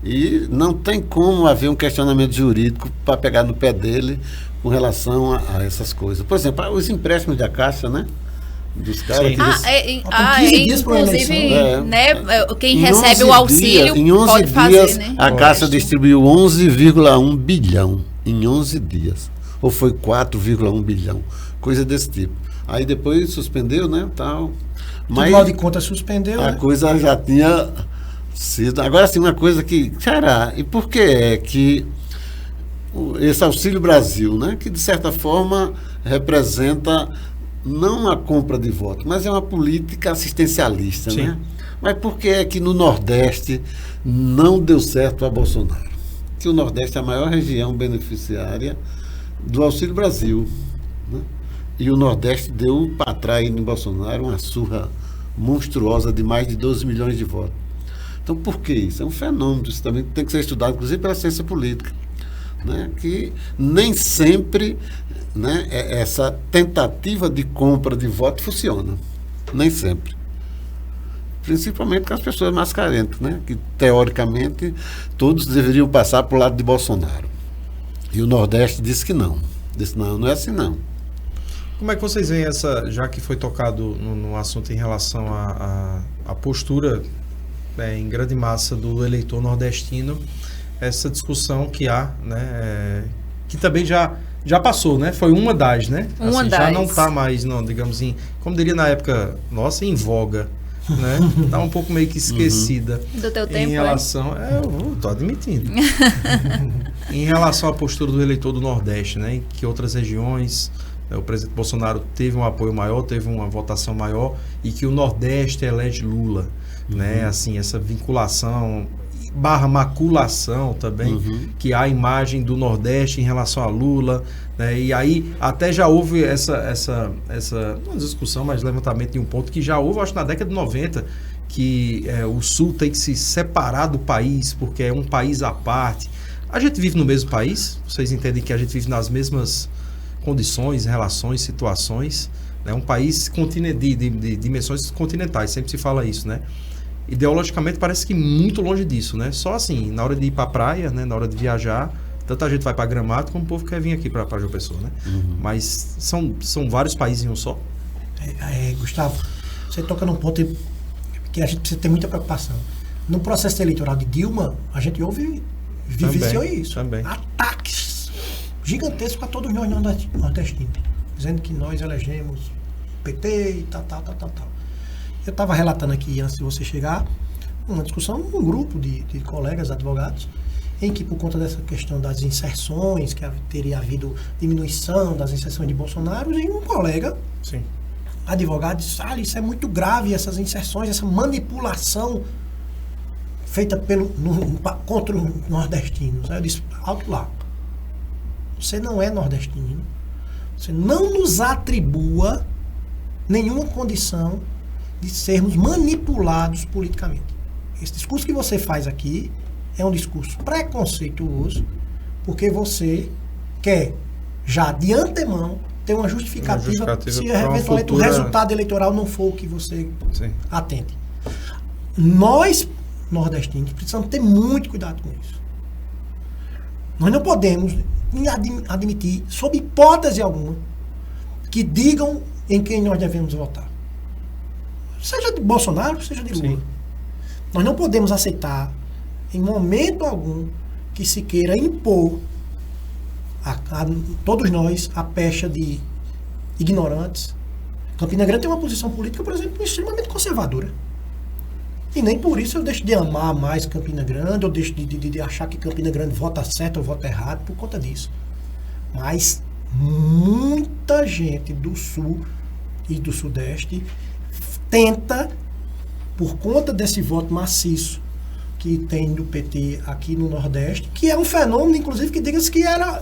E não tem como haver um questionamento jurídico para pegar no pé dele com relação a essas coisas. Por exemplo, os empréstimos da Caixa, né? Dos caras. Inclusive, né, quem recebe o auxílio em 11 pode fazer, dias, né? A Caixa distribuiu 11,1 bilhão em 11 dias. Ou foi 4,1 bilhão. Coisa desse tipo. Aí depois suspendeu, né? Tal. Mas, Tribunal de Contas suspendeu. A coisa já tinha... Agora sim, uma coisa que, será, e por que é que esse Auxílio Brasil, né, que de certa forma representa não a compra de voto, mas é uma política assistencialista, né? Mas por que é que no Nordeste não deu certo a Bolsonaro? Que o Nordeste é a maior região beneficiária do Auxílio Brasil, né? E o Nordeste deu para trás no Bolsonaro uma surra monstruosa de mais de 12 milhões de votos. Então, por que isso? É um fenômeno, isso também tem que ser estudado, inclusive pela ciência política, né? Que nem sempre, né, essa tentativa de compra de voto funciona. Nem sempre. Principalmente com as pessoas mais carentes, né? Que, teoricamente, todos deveriam passar para o lado de Bolsonaro. E o Nordeste disse que não. Disse, não é assim não. Como é que vocês veem essa, já que foi tocado no assunto em relação à postura... em grande massa do eleitor nordestino, essa discussão que há, né, que também já passou, né, foi uma das, né, assim, já não está mais, não, digamos assim, como diria na época, nossa, em voga, né, está um pouco meio que esquecida. Do teu tempo, em relação, eu estou admitindo, em relação à postura do eleitor do Nordeste, né, em que outras regiões, o presidente Bolsonaro teve um apoio maior, teve uma votação maior, e que o Nordeste elege Lula. Né, assim, essa vinculação / maculação também, que há a imagem do Nordeste em relação a Lula, né, e aí até já houve essa não discussão, mas levantamento de um ponto que já houve, acho que na década de 90, que o Sul tem que se separar do país, porque é um país à parte. A gente vive no mesmo país, vocês entendem que a gente vive nas mesmas condições, relações, situações, né, um país de dimensões continentais, sempre se fala isso, né? Ideologicamente parece que muito longe disso, né? Só assim, na hora de ir para a praia, né? Na hora de viajar, tanta gente vai para Gramado como o povo quer vir aqui para João Pessoa, né? Mas são vários países em um só. Gustavo, você toca num ponto que a gente precisa ter muita preocupação. No processo eleitoral de Dilma, a gente vivenciou isso. Também. Ataques gigantescos a todos nós nordestinos, dizendo que nós elegemos PT e tal. Eu estava relatando aqui, antes de você chegar, uma discussão num grupo de colegas advogados, em que, por conta dessa questão das inserções, que teria havido diminuição das inserções de Bolsonaro, e um colega, advogado, disse, isso é muito grave, essas inserções, essa manipulação feita contra os nordestinos. Aí eu disse, alto lá. Você não é nordestino. Você não nos atribua nenhuma condição de sermos manipulados politicamente. Esse discurso que você faz aqui é um discurso preconceituoso, porque você quer, já de antemão, ter uma justificativa se eventualmente o resultado eleitoral não for o que você atende. Nós, nordestinos, precisamos ter muito cuidado com isso. Nós não podemos admitir, sob hipótese alguma, que digam em quem nós devemos votar. Seja de Bolsonaro, seja de Lula. Sim. Nós não podemos aceitar, em momento algum, que se queira impor a todos nós a pecha de ignorantes. Campina Grande tem uma posição política, por exemplo, extremamente conservadora. E nem por isso eu deixo de amar mais Campina Grande, ou deixo de achar que Campina Grande vota certo ou vota errado por conta disso. Mas muita gente do Sul e do Sudeste tenta, por conta desse voto maciço que tem do PT aqui no Nordeste, que é um fenômeno, inclusive, que diga-se que era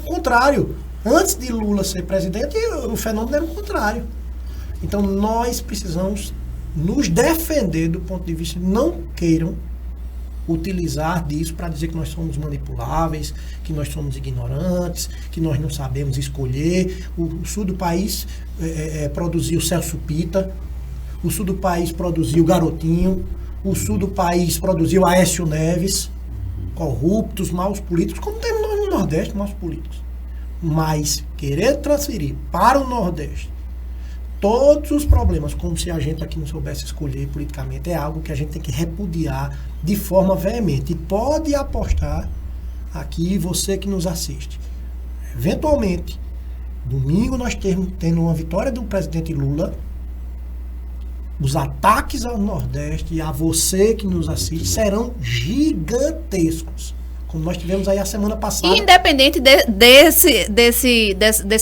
contrário. Antes de Lula ser presidente, o fenômeno era o contrário. Então, nós precisamos nos defender do ponto de vista, não queiram utilizar disso para dizer que nós somos manipuláveis, que nós somos ignorantes, que nós não sabemos escolher. O sul do país produziu Celso Pita, o sul do país produziu Garotinho, o sul do país produziu Aécio Neves, corruptos, maus políticos, como temos nós no Nordeste, maus políticos. Mas querer transferir para o Nordeste todos os problemas, como se a gente aqui não soubesse escolher politicamente, é algo que a gente tem que repudiar de forma veemente. E pode apostar aqui, você que nos assiste. Eventualmente, domingo nós tendo uma vitória do presidente Lula, os ataques ao Nordeste e a você que nos assiste serão gigantescos. Como nós tivemos aí a semana passada. Independente desse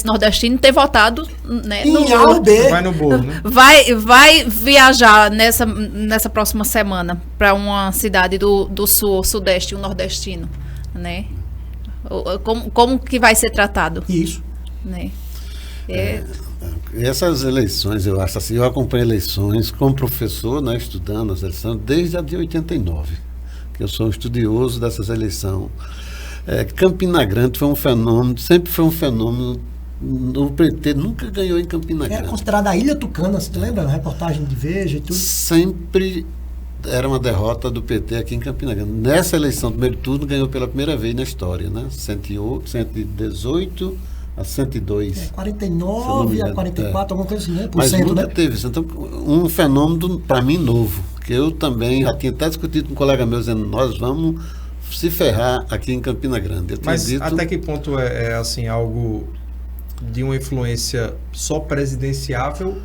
nordestino ter votado, né, no Lula. Vai no bolo, né? Vai viajar nessa próxima semana para uma cidade do sul ou sudeste, um nordestino, né? Como que vai ser tratado? Isso. Né? Essas eleições, eu acho assim, eu acompanho eleições como professor, né, estudando as eleições desde a de 89. Eu sou um estudioso dessas eleições. Campina Grande foi um fenômeno, sempre foi um fenômeno. O PT nunca ganhou em Campina Grande. Era considerada a Ilha Tucana, você lembra? A reportagem de Veja e tudo. Sempre era uma derrota do PT aqui em Campina Grande. Nessa eleição do primeiro turno, ganhou pela primeira vez na história, né? 118 a 102. 49 a 44, alguma coisa assim, né? Mas nunca teve isso. Então, um fenômeno, para mim, novo. Que eu também já tinha até discutido com um colega meu, dizendo, nós vamos se ferrar aqui em Campina Grande. Mas até que ponto é assim, algo de uma influência só presidenciável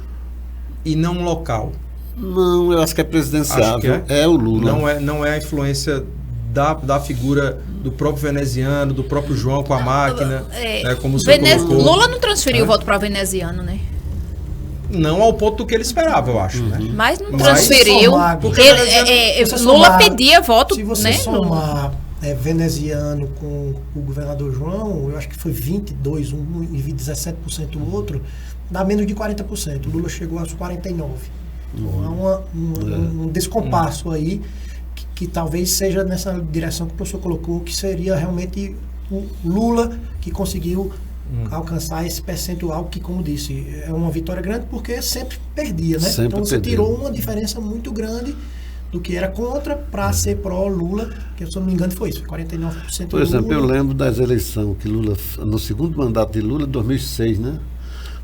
e não local? Não, eu acho que é presidenciável. É o Lula. Não é a influência da figura do próprio veneziano, do próprio João com a máquina, como você colocou. Lula não transferiu o voto para o veneziano, né? Não ao ponto do que ele esperava, eu acho. Né? Mas não transferiu. Lula pedia voto. Se você somar veneziano com o governador João, eu acho que foi 22%, um e 17% o outro, dá menos de 40%. O Lula chegou aos 49%. Há um descompasso aí que talvez seja nessa direção que o professor colocou, que seria realmente o Lula que conseguiu alcançar esse percentual que, como disse, é uma vitória grande porque sempre perdia, né? Sempre então você perdeu. tirou uma diferença muito grande do que era contra para ser pró-Lula, que se eu não me engano foi isso, 49% Por exemplo, Lula. eu lembro das eleições que Lula, no segundo mandato de Lula, 2006, né?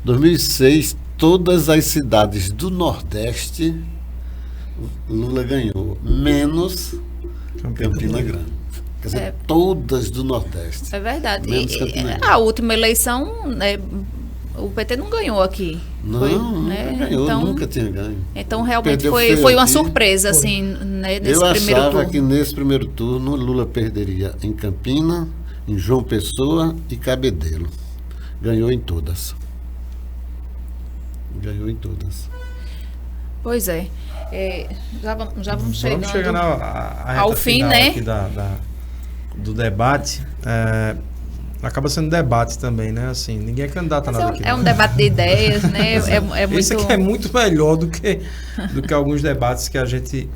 2006, todas as cidades do Nordeste, Lula ganhou, menos Campina Grande. Quer dizer, todas do Nordeste. É verdade. A última eleição, né, o PT não ganhou aqui. Não, nunca ganhou, então, nunca tinha ganho. Então, realmente Perdeu foi uma aqui. surpresa, assim, né, nesse Eu primeiro achava turno. que nesse primeiro turno Lula perderia em Campina, em João Pessoa e Cabedelo. Ganhou em todas. Pois é. Já vamos chegando, ao fim, né? Aqui do debate. Acaba sendo debate também, né? Assim, ninguém é candidato a nada aqui. É um debate de ideias, né? Esse aqui é muito melhor do que alguns debates que a gente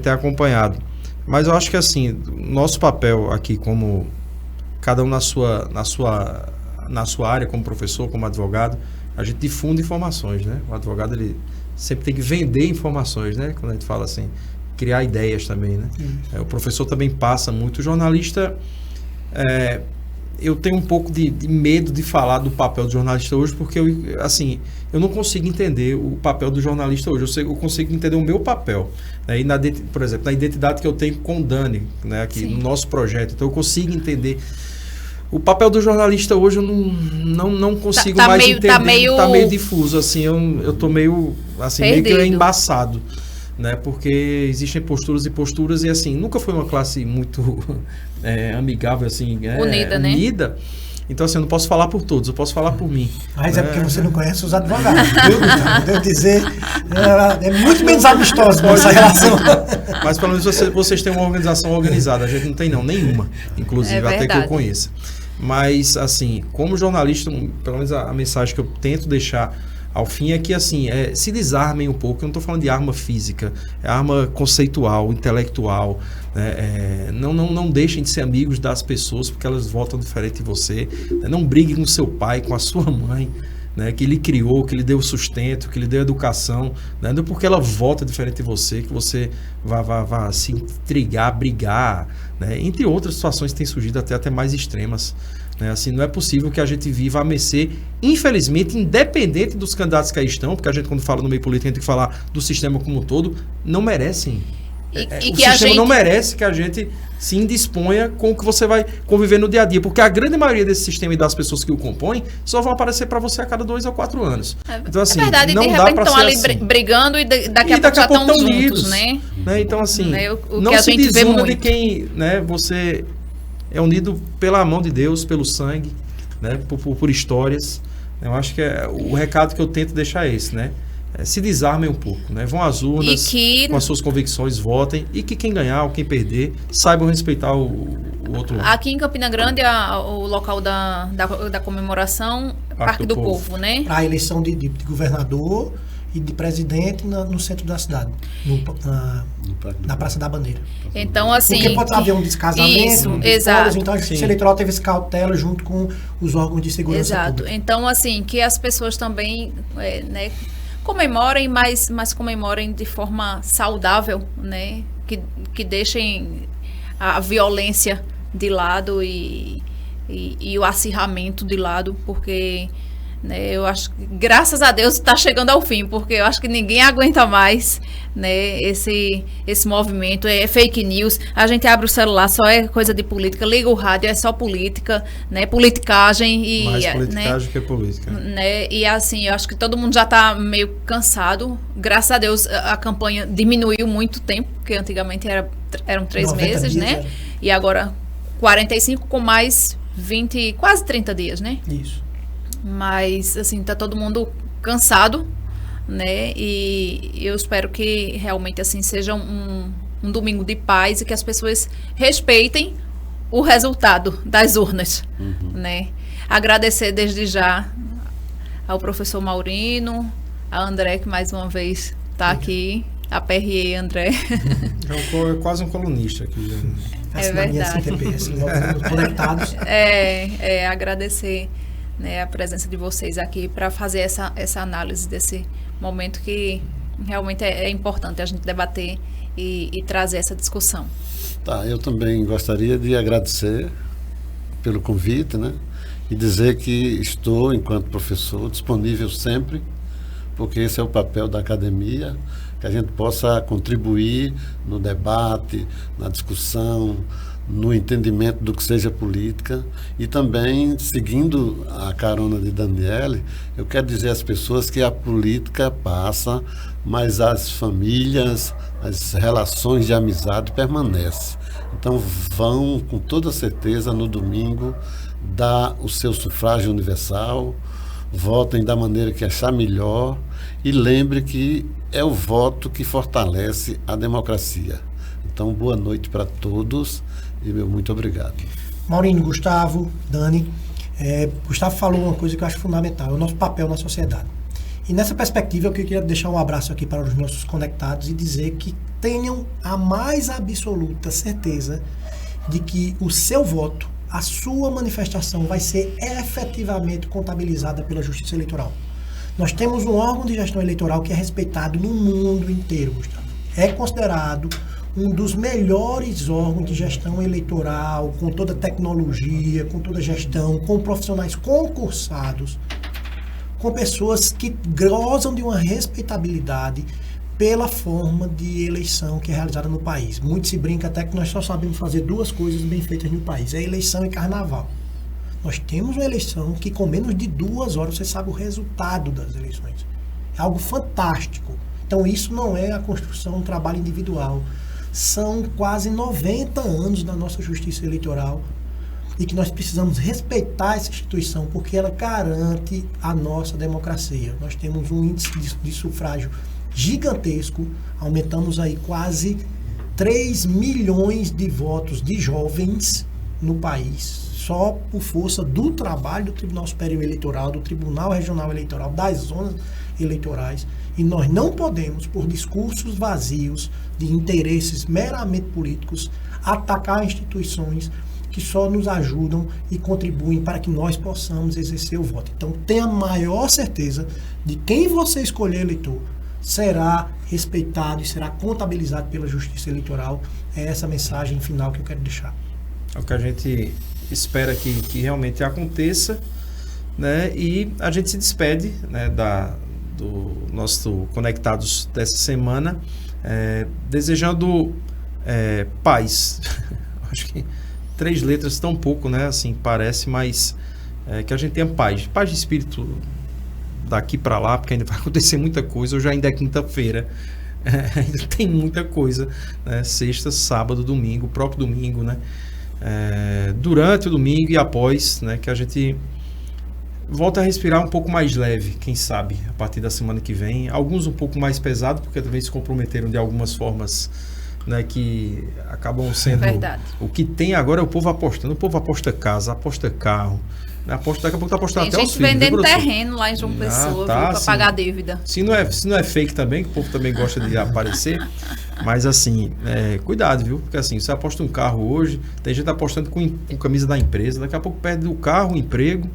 tem acompanhado. Mas eu acho que, assim, nosso papel aqui, como cada um na sua área, como professor, como advogado, a gente difunde informações, né? O advogado, ele sempre tem que vender informações, né? Quando a gente fala assim, criar ideias também, né? O professor também passa muito. O jornalista, eu tenho um pouco de medo de falar do papel do jornalista hoje, porque eu não consigo entender o papel do jornalista hoje. Eu consigo entender o meu papel, né? E por exemplo, na identidade que eu tenho com o Dani, né? Aqui no nosso projeto. Então eu consigo entender. O papel do jornalista hoje eu não consigo mais entender. Tá meio difuso, assim, eu tô meio que embaçado, né? Porque existem posturas e posturas e, assim, nunca foi uma classe muito amigável, assim, unida, né? Então, assim, eu não posso falar por todos, eu posso falar por mim. Mas é porque você não conhece os advogados, viu? Devo dizer, é muito menos amistoso essa relação. Mas pelo menos vocês têm uma organização organizada, a gente não tem nenhuma, inclusive, até que eu conheça. Mas, assim, como jornalista, pelo menos a mensagem que eu tento deixar ao fim é que, assim, se desarmem um pouco. Eu não estou falando de arma física, é arma conceitual, intelectual, né? Não deixem de ser amigos das pessoas porque elas votam diferente de você, né? Não briguem com seu pai, com a sua mãe, né? Que lhe criou, que lhe deu sustento, que lhe deu educação, né? Não é porque ela vota diferente de você que você vá se intrigar, brigar, né? Entre outras situações que têm surgido até mais extremas, né? Assim, não é possível que a gente viva a mercê, infelizmente, independente dos candidatos que aí estão, porque a gente, quando fala no meio político, a gente tem que falar do sistema como um todo, não merecem. O sistema não merece que a gente se indisponha com o que você vai conviver no dia a dia, porque a grande maioria desse sistema e das pessoas que o compõem só vão aparecer para você a cada 2 ou 4 anos. Então, assim, verdade, não de dá repente para estão ser ali assim. Brigando e daqui a pouco já estão juntos, né? Então, assim, o não que a se gente vê desuna de muito. quem, né, você é unido pela mão de Deus, pelo sangue, né, por histórias. Eu acho que o recado que eu tento deixar é esse, né? Se desarmem um pouco, né? Vão às urnas com as suas convicções, votem, e que quem ganhar ou quem perder saibam respeitar o outro lado. Aqui em Campina Grande, o local da comemoração, Parque do Povo, né? Para a eleição de governador e de presidente no centro da cidade, na Praça da Bandeira. Então, assim... Porque pode haver um descasamento, exato. Então a Justiça Eleitoral teve esse cautela junto com os órgãos de segurança pública. Então, assim, que as pessoas também, né, comemorem, mas comemorem de forma saudável, né? Que deixem a violência de lado e o acirramento de lado, porque, né, eu acho que, graças a Deus, está chegando ao fim, porque eu acho que ninguém aguenta mais, né, esse movimento. É fake news, a gente abre o celular, só é coisa de política, liga o rádio, é só política, né, politicagem. E, mais politicagem, né, que política. Né, e assim, eu acho que todo mundo já está meio cansado. Graças a Deus, a campanha diminuiu muito tempo, porque antigamente eram 3 meses, dias, né? E agora 45 com mais 20, quase 30 dias, né? Isso. Mas, assim, tá todo mundo cansado, né? E eu espero que realmente, assim, seja um domingo de paz e que as pessoas respeitem o resultado das urnas, né? Agradecer desde já ao professor Maurino, a André, que mais uma vez está aqui, a PRE André. É quase um colunista aqui. É verdade. Conectados. Agradecer, né, a presença de vocês aqui para fazer essa análise desse momento que realmente é importante a gente debater e trazer essa discussão. Tá, eu também gostaria de agradecer pelo convite, né? E dizer que estou, enquanto professor, disponível sempre, porque esse é o papel da academia, que a gente possa contribuir no debate, na discussão, no entendimento do que seja política. E também, seguindo a carona de Daniele, eu quero dizer às pessoas que a política passa, mas as famílias, as relações de amizade permanecem. Então vão, com toda certeza, no domingo, dar o seu sufrágio universal, votem da maneira que achar melhor e lembre que é o voto que fortalece a democracia. Então, boa noite para todos e meu muito obrigado. Maurinho, Gustavo, Dani, Gustavo falou uma coisa que eu acho fundamental, é o nosso papel na sociedade. E nessa perspectiva eu queria deixar um abraço aqui para os nossos conectados e dizer que tenham a mais absoluta certeza de que o seu voto, a sua manifestação vai ser efetivamente contabilizada pela Justiça Eleitoral. Nós temos um órgão de gestão eleitoral que é respeitado no mundo inteiro, Gustavo. É considerado um dos melhores órgãos de gestão eleitoral, com toda a tecnologia, com toda a gestão, com profissionais concursados, com pessoas que gozam de uma respeitabilidade pela forma de eleição que é realizada no país. Muito se brinca até que nós só sabemos fazer duas coisas bem feitas no país, é eleição e carnaval. Nós temos uma eleição que com menos de 2 horas você sabe o resultado das eleições. É algo fantástico. Então isso não é a construção, um trabalho individual. São quase 90 anos da nossa justiça eleitoral e que nós precisamos respeitar essa instituição porque ela garante a nossa democracia. Nós temos um índice de sufrágio gigantesco, aumentamos aí quase 3 milhões de votos de jovens no país, só por força do trabalho do Tribunal Superior Eleitoral, do Tribunal Regional Eleitoral, das zonas eleitorais, e nós não podemos, por discursos vazios de interesses meramente políticos, atacar instituições que só nos ajudam e contribuem para que nós possamos exercer o voto. Então, tenha a maior certeza de quem você escolher eleitor será respeitado e será contabilizado pela Justiça Eleitoral. É essa mensagem final que eu quero deixar. É o que a gente espera que realmente aconteça, né? E a gente se despede, né, do nosso Conectados dessa semana, desejando paz. Acho que 3 letras tão pouco, né? Assim, parece, mas que a gente tenha paz de espírito daqui para lá, porque ainda vai acontecer muita coisa. Hoje ainda é quinta-feira, ainda tem muita coisa, né? Sexta, sábado, domingo, o próprio domingo, né? Durante o domingo e após, né? Que a gente volta a respirar um pouco mais leve, quem sabe, a partir da semana que vem. Alguns um pouco mais pesado, porque também se comprometeram de algumas formas, né, que acabam sendo... Verdade. O que tem agora é o povo apostando. O povo aposta casa, aposta carro. Daqui a pouco tá apostando até os filhos. Tem gente vendendo terreno lá em João Pessoa, tá, para pagar a dívida. Se não é fake também, que o povo também gosta de aparecer. Mas assim, cuidado, viu? Porque assim, você aposta um carro hoje, tem gente apostando com camisa da empresa, daqui a pouco perde o carro, o emprego.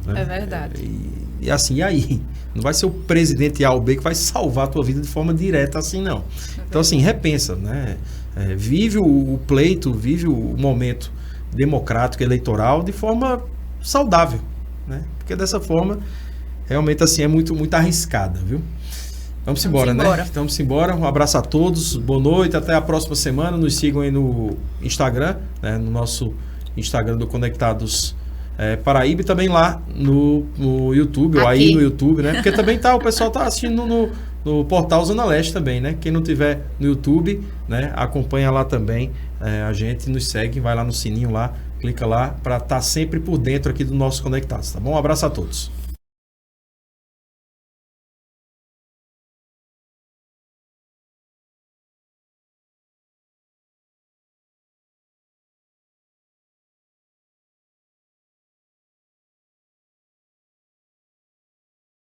Né? É verdade. E assim, e aí? Não vai ser o presidente A ou B que vai salvar a tua vida de forma direta assim, não. Então assim, repensa, né? Vive o pleito, vive o momento democrático, eleitoral de forma saudável, né? Porque dessa forma, realmente assim, é muito, muito arriscada, viu? Vamos embora, né? Vamos embora. Um abraço a todos, boa noite, até a próxima semana. Nos sigam aí no Instagram, né? No nosso Instagram do Conectados Paraíba, e também lá no YouTube, ou aí no YouTube, né? Porque também o pessoal tá assistindo no portal Zona Leste também, né? Quem não tiver no YouTube, né? Acompanha lá também, a gente nos segue, vai lá no sininho lá, clica lá para estar sempre por dentro aqui do nosso Conectados, tá bom? Um abraço a todos.